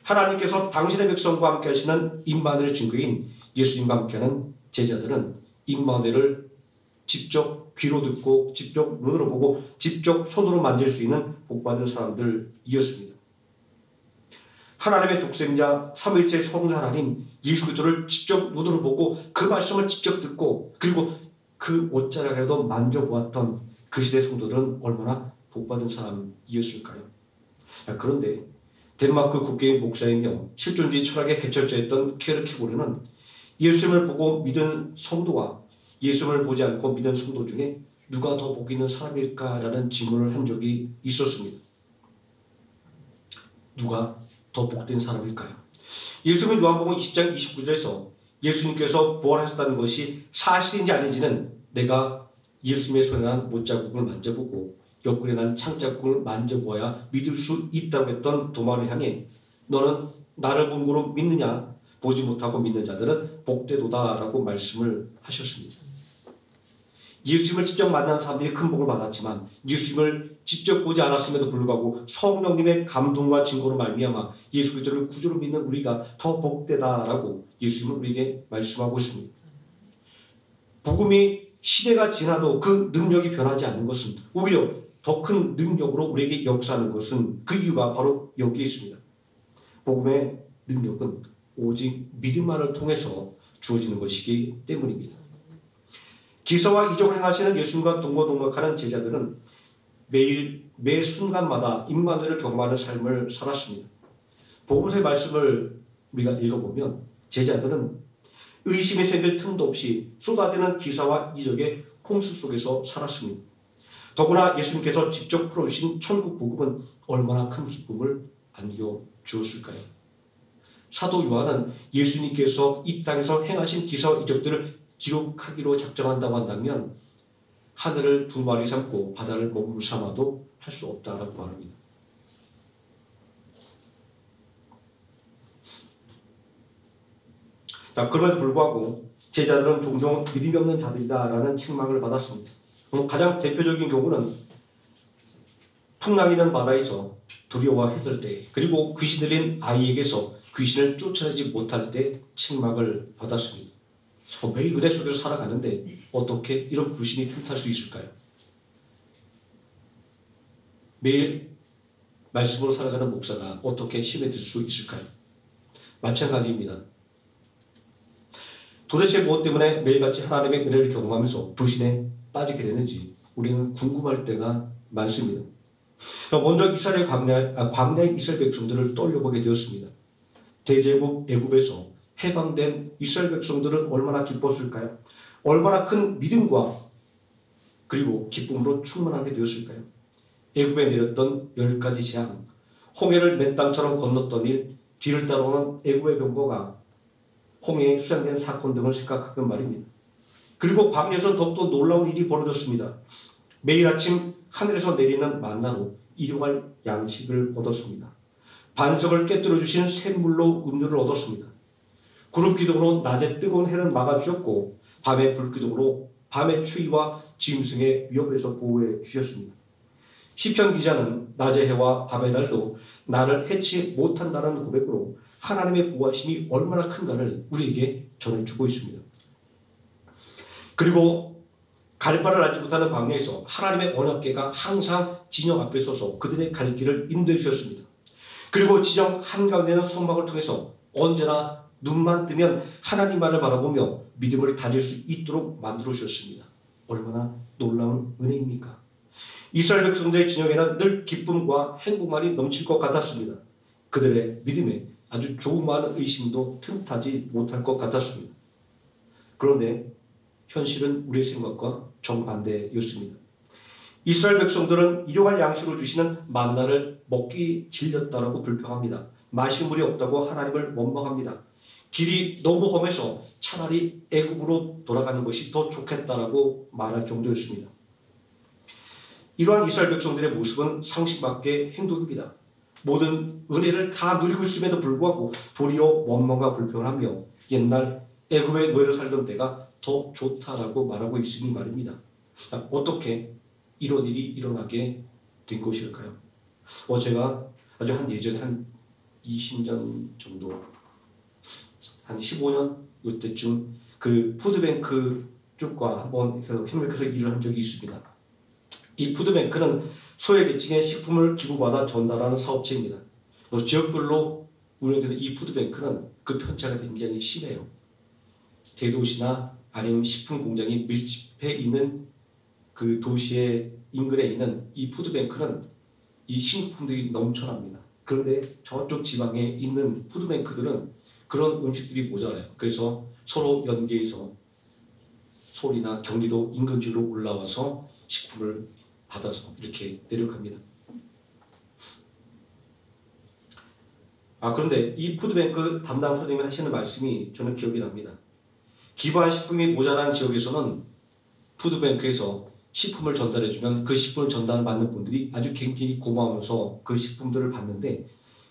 하나님께서 당신의 백성과 함께 하시는 임마누엘의 증거인 예수님과 함께하는 제자들은 임마누엘을 직접 귀로 듣고 직접 눈으로 보고 직접 손으로 만질 수 있는 복받은 사람들이었습니다. 하나님의 독생자 삼위일체 성자 하나님 예수 그리스도를 직접 눈으로 보고 그 말씀을 직접 듣고 그리고 그 옷자락에도 만져보았던 그 시대 성도들은 얼마나 복받은 사람이었을까요? 그런데 덴마크 국계의 목사이며 실존주의 철학의 개척자였던 케르케고르는 예수님을 보고 믿은 성도와 예수님을 보지 않고 믿은 성도 중에 누가 더 복 있는 사람일까라는 질문을 한 적이 있었습니다. 누가 더 복된 사람일까요? 예수님은 요한복음 20장 29절에서 예수님께서 부활하셨다는 것이 사실인지 아닌지는 내가 예수님의 손에 난 못자국을 만져보고 옆구리에 난 창자국을 만져보아야 믿을 수 있다고 했던 도마를 향해 너는 나를 본 거로 믿느냐? 보지 못하고 믿는 자들은 복되도다라고 말씀을 하셨습니다. 예수님을 직접 만난 사람들이 큰 복을 받았지만 예수님을 직접 보지 않았음에도 불구하고 성령님의 감동과 증거로 말미암아 예수 그리스도를 구주로 믿는 우리가 더 복되다라고 예수님은 우리에게 말씀하고 있습니다. 복음이 시대가 지나도 그 능력이 변하지 않는 것은 오히려 더 큰 능력으로 우리에게 역사하는 것은 그 이유가 바로 여기에 있습니다. 복음의 능력은 오직 믿음만을 통해서 주어지는 것이기 때문입니다. 기사와 이적을 행하시는 예수님과 동거동락하는 제자들은 매일 매 순간마다 임마누엘을 경험하는 삶을 살았습니다. 복음서의 말씀을 우리가 읽어보면 제자들은 의심이 생길 틈도 없이 쏟아지는 기사와 이적의 홍수 속에서 살았습니다. 더구나 예수님께서 직접 풀어주신 천국 복음은 얼마나 큰 기쁨을 안겨주었을까요? 사도 요한은 예수님께서 이 땅에서 행하신 기사와 이적들을 기록하기로 작정한다고 한다면 하늘을 두 마리 삼고 바다를 먹물 삼아도 할 수 없다라고 말합니다. 그럼에도 불구하고 제자들은 종종 믿음이 없는 자들이다라는 책망을 받았습니다. 가장 대표적인 경우는 풍랑이는 바다에서 두려워했을 때 그리고 귀신 들린 아이에게서 귀신을 쫓아내지 못할 때 책망을 받았습니다. 매일 은혜 속에서 살아가는데 어떻게 이런 불신이 틈탈 수 있을까요? 매일 말씀으로 살아가는 목사가 어떻게 심해질 수 있을까요? 마찬가지입니다. 도대체 무엇 때문에 매일같이 하나님의 은혜를 경험하면서 불신에 빠지게 되는지 우리는 궁금할 때가 많습니다. 먼저 이스라엘 광야의 이스라엘 백성들을 떠올려보게 되었습니다. 대제국 애굽에서 해방된 이스라엘 백성들은 얼마나 기뻤을까요? 얼마나 큰 믿음과 그리고 기쁨으로 충만하게 되었을까요? 애굽에 내렸던 10가지 재앙, 홍해를 맨 땅처럼 건넜던 일, 뒤를 따라오는 애굽의 병거가 홍해에 수장된 사건 등을 생각하면 말입니다. 그리고 광야에서 더욱더 놀라운 일이 벌어졌습니다. 매일 아침 하늘에서 내리는 만나로 일용할 양식을 얻었습니다. 반석을 깨뜨려 주시는 샘물로 음료를 얻었습니다. 구름 기둥으로 낮에 뜨거운 해를 막아주셨고 밤의 불기둥으로 밤의 추위와 짐승의 위협에서 보호해 주셨습니다. 시편 기자는 낮의 해와 밤의 달도 나를 해치 못한다는 고백으로 하나님의 보호하심이 얼마나 큰가를 우리에게 전해주고 있습니다. 그리고 갈 바를 알지 못하는 광야에서 하나님의 언약궤가 항상 진영 앞에 서서 그들의 갈 길을 인도해 주셨습니다. 그리고 진영 한가운데는 성막을 통해서 언제나 눈만 뜨면 하나님만을 바라보며 믿음을 다질 수 있도록 만들어 주셨습니다. 얼마나 놀라운 은혜입니까? 이스라엘 백성들의 진영에는 늘 기쁨과 행복만이 넘칠 것 같았습니다. 그들의 믿음에 아주 조그마한 의심도 틈타지 못할 것 같았습니다. 그런데 현실은 우리의 생각과 정반대였습니다. 이스라엘 백성들은 일용할 양식으로 주시는 만나를 먹기 질렸다라고 불평합니다. 마실 물이 없다고 하나님을 원망합니다. 길이 너무 험해서 차라리 애굽으로 돌아가는 것이 더 좋겠다라고 말할 정도였습니다. 이러한 이스라엘 백성들의 모습은 상식 밖의 행동입니다. 모든 은혜를 다 누리고 있음에도 불구하고 도리어 원망과 불평을 하며 옛날 애굽의 노예로 살던 때가 더 좋다라고 말하고 있으니 말입니다. 어떻게 이런 일이 일어나게 된 것일까요? 제가 아주 예전에 한 20년 정도, 한 15년 이때쯤 그 푸드뱅크 쪽과 한번 협력해서 일을 한 적이 있습니다. 이 푸드뱅크는 소외계층에 식품을 기부받아 전달하는 사업체입니다. 지역별로 운영되는 이 푸드뱅크는 그 편차가 굉장히 심해요. 대도시나 아니면 식품 공장이 밀집해 있는 그 도시의 인근에 있는 이 푸드뱅크는 이 식품들이 넘쳐납니다. 그런데 저쪽 지방에 있는 푸드뱅크들은 그런 음식들이 모자라요. 그래서 서로 연계해서 서울이나 경기도 인근지로 올라와서 식품을 받아서 이렇게 내려갑니다. 그런데 이 푸드뱅크 담당 선생님이 하시는 말씀이 저는 기억이 납니다. 기부한 식품이 모자란 지역에서는 푸드뱅크에서 식품을 전달해주면 그 식품을 전달받는 분들이 아주 굉장히 고마워서 그 식품들을 받는데,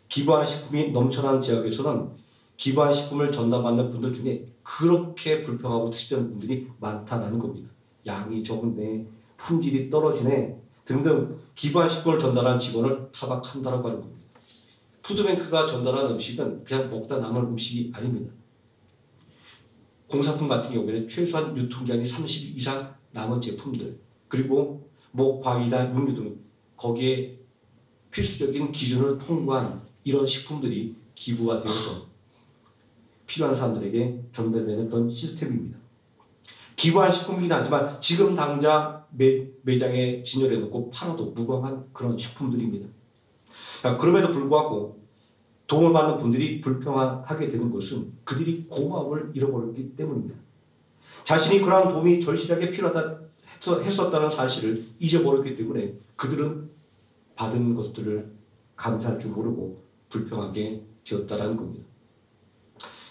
기부한 식품이 넘쳐난 지역에서는 기부한 식품을 전달받는 분들 중에 그렇게 불평하고 드시는 분들이 많다는 겁니다. 양이 적은데 품질이 떨어지네 등등 기부한 식품을 전달한 직원을 타박한다고 하는 겁니다. 푸드뱅크가 전달한 음식은 그냥 먹다 남은 음식이 아닙니다. 공산품 같은 경우에는 최소한 유통기한이 30일 이상 남은 제품들, 그리고 과일이나 육류 등 거기에 필수적인 기준을 통과한 이런 식품들이 기부가 되어서 필요한 사람들에게 전달되는 그런 시스템입니다. 기부한 식품이긴 하지만 지금 당장 매장에 진열해 놓고 팔아도 무방한 그런 식품들입니다. 그럼에도 불구하고 도움을 받는 분들이 불평하게 되는 것은 그들이 고마움을 잃어버렸기 때문입니다. 자신이 그러한 도움이 절실하게 필요하다 했었다는 사실을 잊어버렸기 때문에 그들은 받은 것들을 감사할 줄 모르고 불평하게 되었다는 겁니다.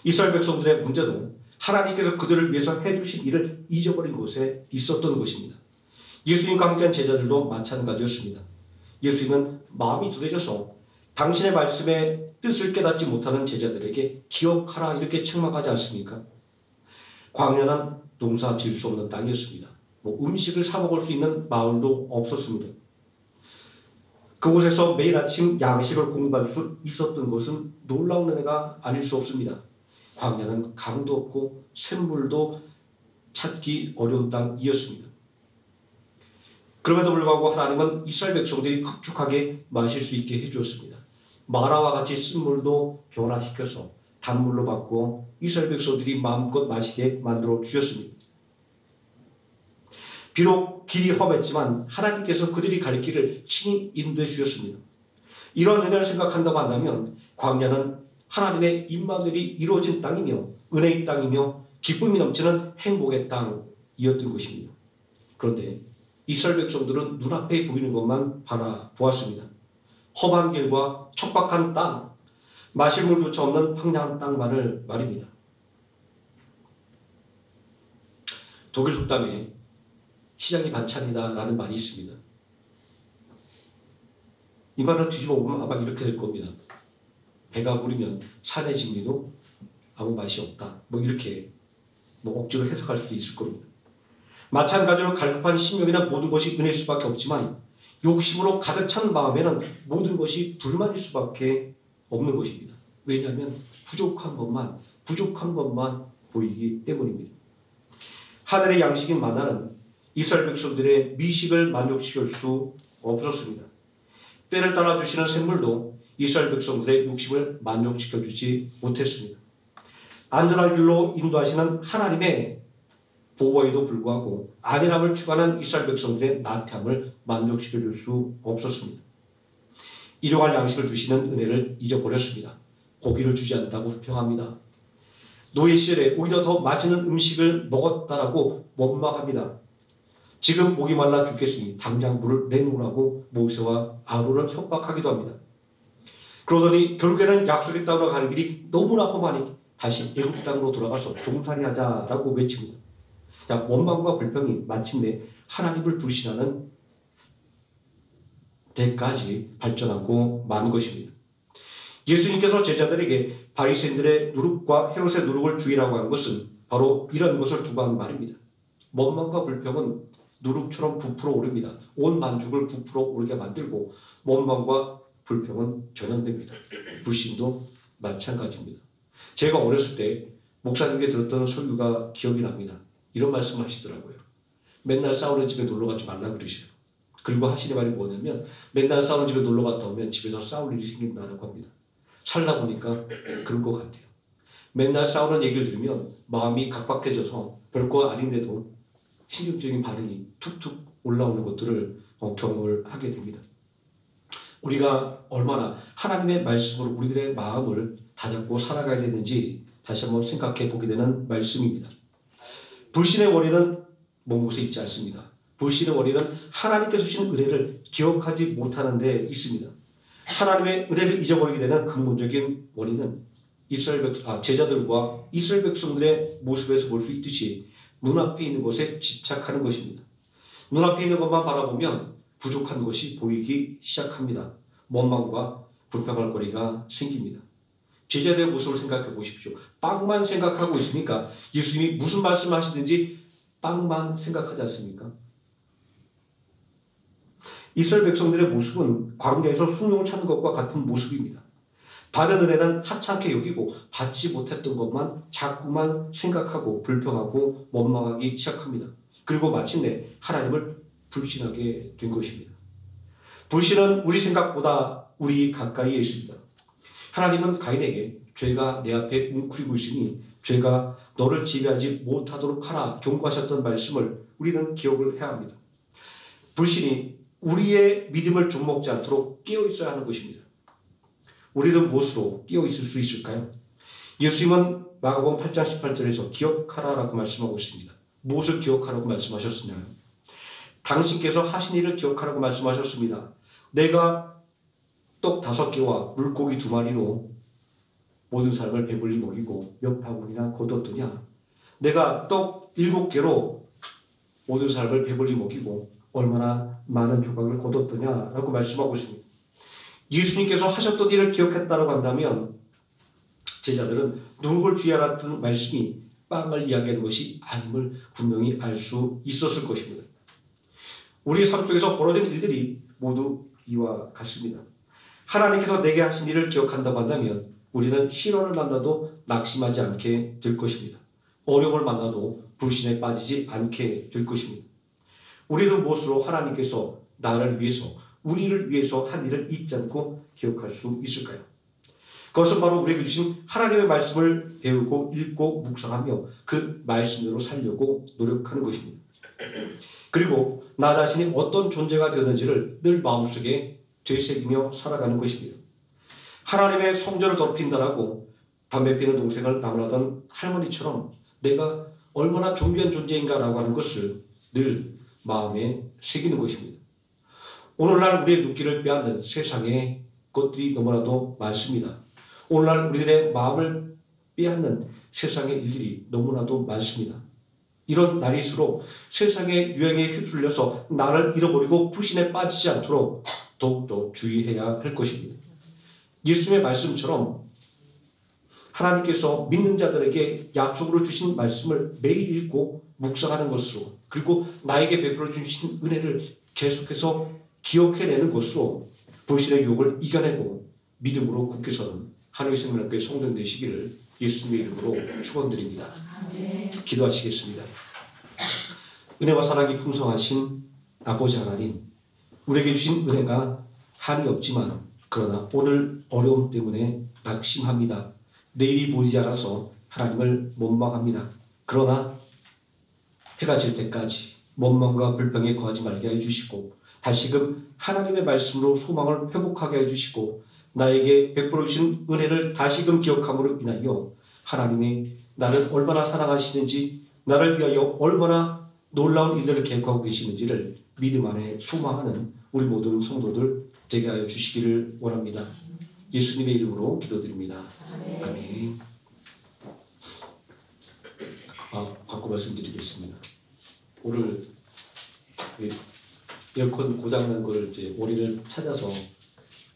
이스라엘 백성들의 문제도 하나님께서 그들을 위해서 해주신 일을 잊어버린 곳에 있었던 것입니다. 예수님과 함께한 제자들도 마찬가지였습니다. 예수님은 마음이 둔해져서 당신의 말씀의 뜻을 깨닫지 못하는 제자들에게 기억하라 이렇게 책망하지 않습니까? 광야는 농사 지을 수 없는 땅이었습니다. 음식을 사 먹을 수 있는 마을도 없었습니다. 그곳에서 매일 아침 양식을 공부할 수 있었던 것은 놀라운 은혜가 아닐 수 없습니다. 광야는 강도 없고 샘물도 찾기 어려운 땅이었습니다. 그럼에도 불구하고 하나님은 이스라엘 백성들이 흡족하게 마실 수 있게 해주었습니다. 마라와 같이 쓴 물도 변화시켜서 단물로 바꾸어 이스라엘 백성들이 마음껏 마시게 만들어 주셨습니다. 비록 길이 험했지만 하나님께서 그들이 갈 길을 친히 인도해 주셨습니다. 이런 은혜를 생각한다고 한다면 광야는 하나님의 임마누엘이 이루어진 땅이며 은혜의 땅이며 기쁨이 넘치는 행복의 땅이었던 것입니다. 그런데 이스라엘 백성들은 눈앞에 보이는 것만 바라보았습니다. 험한 길과 척박한 땅, 마실 물조차 없는 황량한 땅만을 말입니다. 독일 속담에 시장이 반찬이다라는 말이 있습니다. 이 말을 뒤집어 보면 아마 이렇게 될 겁니다. 배가 부르면 산의 진미도 아무 맛이 없다. 이렇게 억지로 해석할 수도 있을 겁니다. 마찬가지로 갈급한 심령이나 모든 것이 은혜일 수밖에 없지만 욕심으로 가득 찬 마음에는 모든 것이 불만일 수밖에 없는 것입니다. 왜냐하면 부족한 것만 보이기 때문입니다. 하늘의 양식인 마나는 이스라엘 백성들의 미식을 만족시킬 수 없었습니다. 때를 따라 주시는 샘물도 이스라엘 백성들의 욕심을 만족시켜주지 못했습니다. 안전한 길로 인도하시는 하나님의 보호에도 불구하고 안일함을 추구하는 이스라엘 백성들의 나태함을 만족시켜줄 수 없었습니다. 일용할 양식을 주시는 은혜를 잊어버렸습니다. 고기를 주지 않다고 불평합니다. 노예 시절에 오히려 더 맛있는 음식을 먹었다라고 원망합니다. 지금 목이 말라 죽겠으니 당장 물을 내놓으라고 모세와 아론을 협박하기도 합니다. 그러더니 결국에는 약속의 땅으로 가는 길이 너무나 험하니 다시 애굽 땅으로 돌아가서 종살이하자라고 외칩니다. 원망과 불평이 마침내 하나님을 불신하는 데까지 발전하고 만 것입니다. 예수님께서 제자들에게 바리새인들의 누룩과 헤롯의 누룩을 주의라고 한 것은 바로 이런 것을 두고 한 말입니다. 원망과 불평은 누룩처럼 부풀어 오릅니다. 온 만죽을 부풀어 오르게 만들고 원망과 불평은 전염됩니다. 불신도 마찬가지입니다. 제가 어렸을 때 목사님께 들었던 설교가 기억이 납니다. 이런 말씀을 하시더라고요. 맨날 싸우는 집에 놀러 가지 말라고 그러셔요. 그리고 하시는 말이 뭐냐면 맨날 싸우는 집에 놀러 갔다 오면 집에서 싸울 일이 생긴다고 합니다. 살다 보니까 그런 것 같아요. 맨날 싸우는 얘기를 들으면 마음이 각박해져서 별거 아닌데도 신경적인 반응이 툭툭 올라오는 것들을 경험을 하게 됩니다. 우리가 얼마나 하나님의 말씀으로 우리들의 마음을 다잡고 살아가야 되는지 다시 한번 생각해 보게 되는 말씀입니다. 불신의 원인은 먼 곳에 있지 않습니다. 불신의 원인은 하나님께서 주신 은혜를 기억하지 못하는 데 있습니다. 하나님의 은혜를 잊어버리게 되는 근본적인 원인은 제자들과 이스라엘 백성들의 모습에서 볼 수 있듯이 눈앞에 있는 것에 집착하는 것입니다. 눈앞에 있는 것만 바라보면 부족한 것이 보이기 시작합니다. 원망과 불평할 거리가 생깁니다. 제자들의 모습을 생각해 보십시오. 빵만 생각하고 있으니까 예수님이 무슨 말씀을 하시든지 빵만 생각하지 않습니까? 이스라엘 백성들의 모습은 광야에서 숭늉을 찾는 것과 같은 모습입니다. 받은 은혜는 하찮게 여기고 받지 못했던 것만 자꾸만 생각하고 불평하고 원망하기 시작합니다. 그리고 마침내 하나님을 불신하게 된 것입니다. 불신은 우리 생각보다 우리 가까이에 있습니다. 하나님은 가인에게 죄가 내 앞에 웅크리고 있으니 죄가 너를 지배하지 못하도록 하라 경고하셨던 말씀을 우리는 기억을 해야 합니다. 불신이 우리의 믿음을 좀먹지 않도록 깨어 있어야 하는 것입니다. 우리는 무엇으로 깨어 있을 수 있을까요? 예수님은 마가복음 8장 18절에서 기억하라라고 말씀하고 있습니다. 무엇을 기억하라고 말씀하셨느냐요? 당신께서 하신 일을 기억하라고 말씀하셨습니다. 내가 떡 5개와 물고기 2마리로 모든 사람을 배불리 먹이고 몇 바구니나 거뒀더냐? 내가 떡 7개로 모든 사람을 배불리 먹이고 얼마나 많은 조각을 거뒀더냐라고 말씀하고 있습니다. 예수님께서 하셨던 일을 기억했다고 한다면 제자들은 누룩을 주의하라는 말씀이 빵을 이야기하는 것이 아님을 분명히 알 수 있었을 것입니다. 우리 삶 속에서 벌어진 일들이 모두 이와 같습니다. 하나님께서 내게 하신 일을 기억한다고 한다면 우리는 시련을 만나도 낙심하지 않게 될 것입니다. 어려움을 만나도 불신에 빠지지 않게 될 것입니다. 우리는 무엇으로 하나님께서 나를 위해서 우리를 위해서 한 일을 잊지 않고 기억할 수 있을까요? 그것은 바로 우리에게 주신 하나님의 말씀을 배우고 읽고 묵상하며 그 말씀대로 살려고 노력하는 것입니다. 그리고 나 자신이 어떤 존재가 되었는지를 늘 마음속에 되새기며 살아가는 것입니다. 하나님의 성전을 더럽힌다라고 담배 피는 동생을 나무라던 할머니처럼 내가 얼마나 존귀한 존재인가라고 하는 것을 늘 마음에 새기는 것입니다. 오늘날 우리의 눈길을 빼앗는 세상의 것들이 너무나도 많습니다. 오늘날 우리들의 마음을 빼앗는 세상의 일들이 너무나도 많습니다. 이런 날일수록 세상의 유행에 휩쓸려서 나를 잃어버리고 불신에 빠지지 않도록 더욱더 주의해야 할 것입니다. 예수님의 말씀처럼 하나님께서 믿는 자들에게 약속으로 주신 말씀을 매일 읽고 묵상하는 것으로, 그리고 나에게 베풀어 주신 은혜를 계속해서 기억해내는 것으로 불신의 유혹을 이겨내고 믿음으로 굳게 서는 하나님의 생명학교의 성도님 되시기를 예수님의 이름으로 축원드립니다. 기도하시겠습니다. 은혜와 사랑이 풍성하신 아버지 하나님, 우리에게 주신 은혜가 한이 없지만 그러나 오늘 어려움 때문에 낙심합니다. 내일이 보이지 않아서 하나님을 원망합니다. 그러나 해가 질 때까지 원망과 불평에 거하지 말게 해주시고 다시금 하나님의 말씀으로 소망을 회복하게 해주시고 나에게 베풀어 주신 은혜를 다시금 기억함으로 인하여 하나님이 나를 얼마나 사랑하시는지, 나를 위하여 얼마나 놀라운 일들을 계획하고 계시는지를 믿음 안에 소망하는 우리 모든 성도들 되게 하여 주시기를 원합니다. 예수님의 이름으로 기도드립니다. 아멘. 바꿔 말씀드리겠습니다. 오늘 에어컨 고장난 거를 이제 원인을 찾아서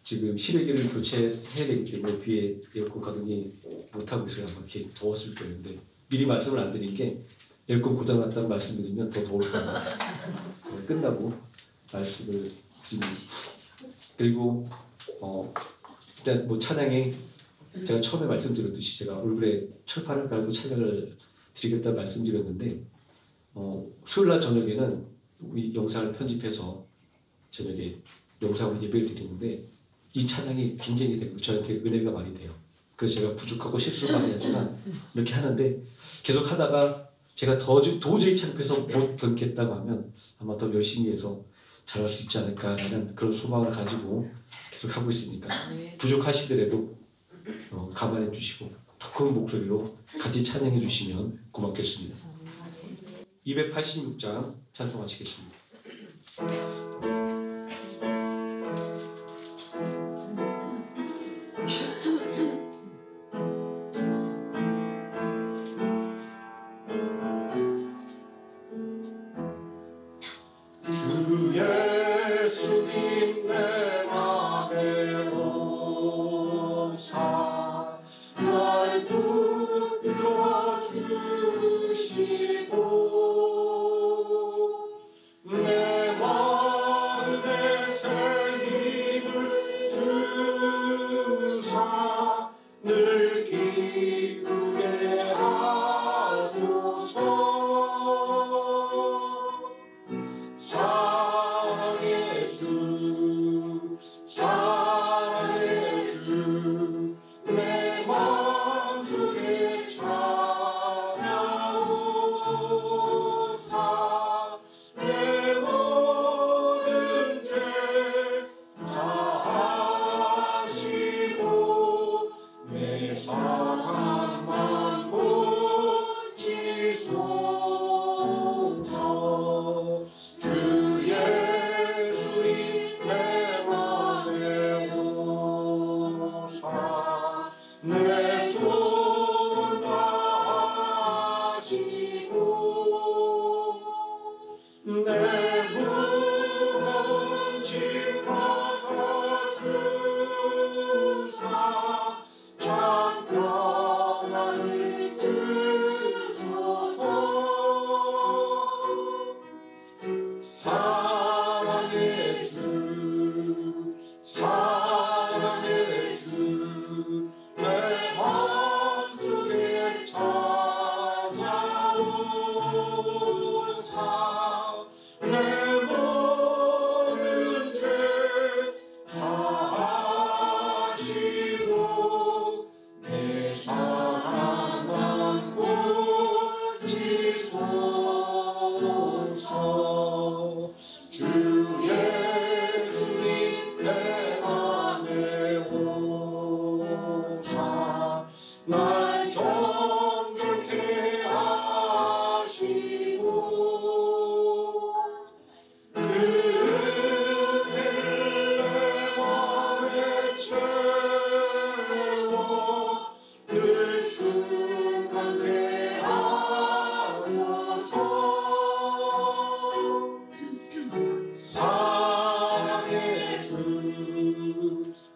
지금 실외기를 교체해야 되기 때문에 뒤에 에어컨 가동이 못하고 있어요. 아마 이렇게 더웠을 거예요. 근데 미리 말씀을 안 드린 게 에어컨 고장났다는 말씀을 드리면 더 더울 겁니다. 끝나고 말씀을 드립니다. 그리고 일단 뭐 찬양에 제가 처음에 말씀드렸듯이 제가 얼굴에 철판을 깔고 찬양을 드리겠다 말씀드렸는데 수요일날 저녁에는 우리 영상을 편집해서 저녁에 영상으로 예배를 드리는데 이 찬양이 굉장히 되고 저한테 은혜가 많이 돼요. 그래서 제가 부족하고 실수 많이 하지만 이렇게 하는데 계속 하다가 제가 도저히 창피해서 못 끊겠다고 하면 아마 더 열심히 해서 잘할 수 있지 않을까라는 그런 소망을 가지고 계속 하고 있으니까 부족하시더라도 감안해 주시고 더 큰 목소리로 같이 찬양해 주시면 고맙겠습니다. 286장 찬송하시겠습니다. 주 예수님 내 맘에 오사 날 붙들어 주시고 내 맘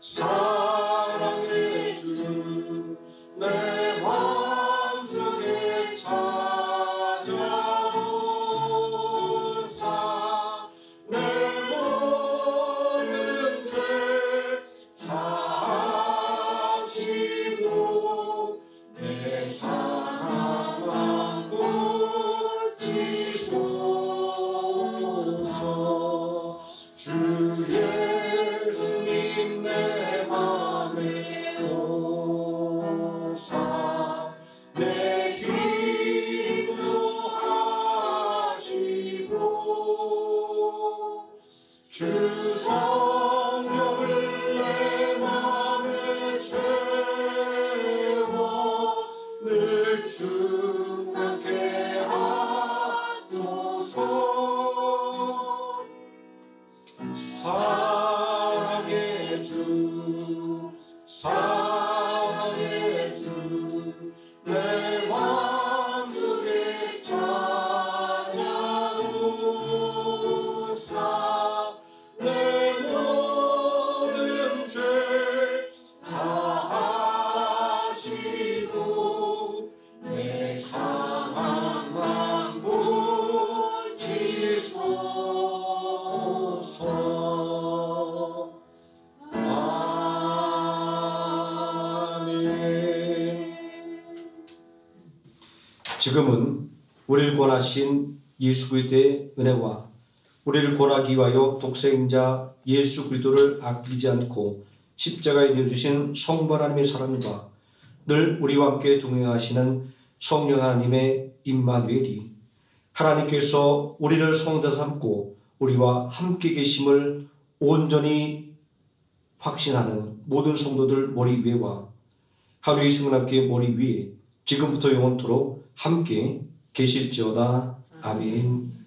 사랑의 주 내 마음속에 찾아오사 내 모든 죄 사하시고 내 사랑만 고치소서. 주 예수님 내 맘에 오사 내 기도하시고 주 성령을 내 맘에 채워 늘 충만케 하소서. 사랑의 주 사랑의 주 내 마음속에 찾아오사 내 모든 죄 사하시고 내 상황만 고치소서. 아멘. 지금은 우리를 권하신 예수 그리스도의 은혜와 우리를 권하기 위하여 독생자 예수 그리스도를 아끼지 않고 십자가에 내어주신 성부 하나님의 사랑과 늘 우리와 함께 동행하시는 성령 하나님의 임마누엘이 하나님께서 우리를 성자 삼고 우리와 함께 계심을 온전히 확신하는 모든 성도들 머리 위에와 하루의 생명함께 머리 위에 지금부터 영원토록 함께 계실지어다. 아멘.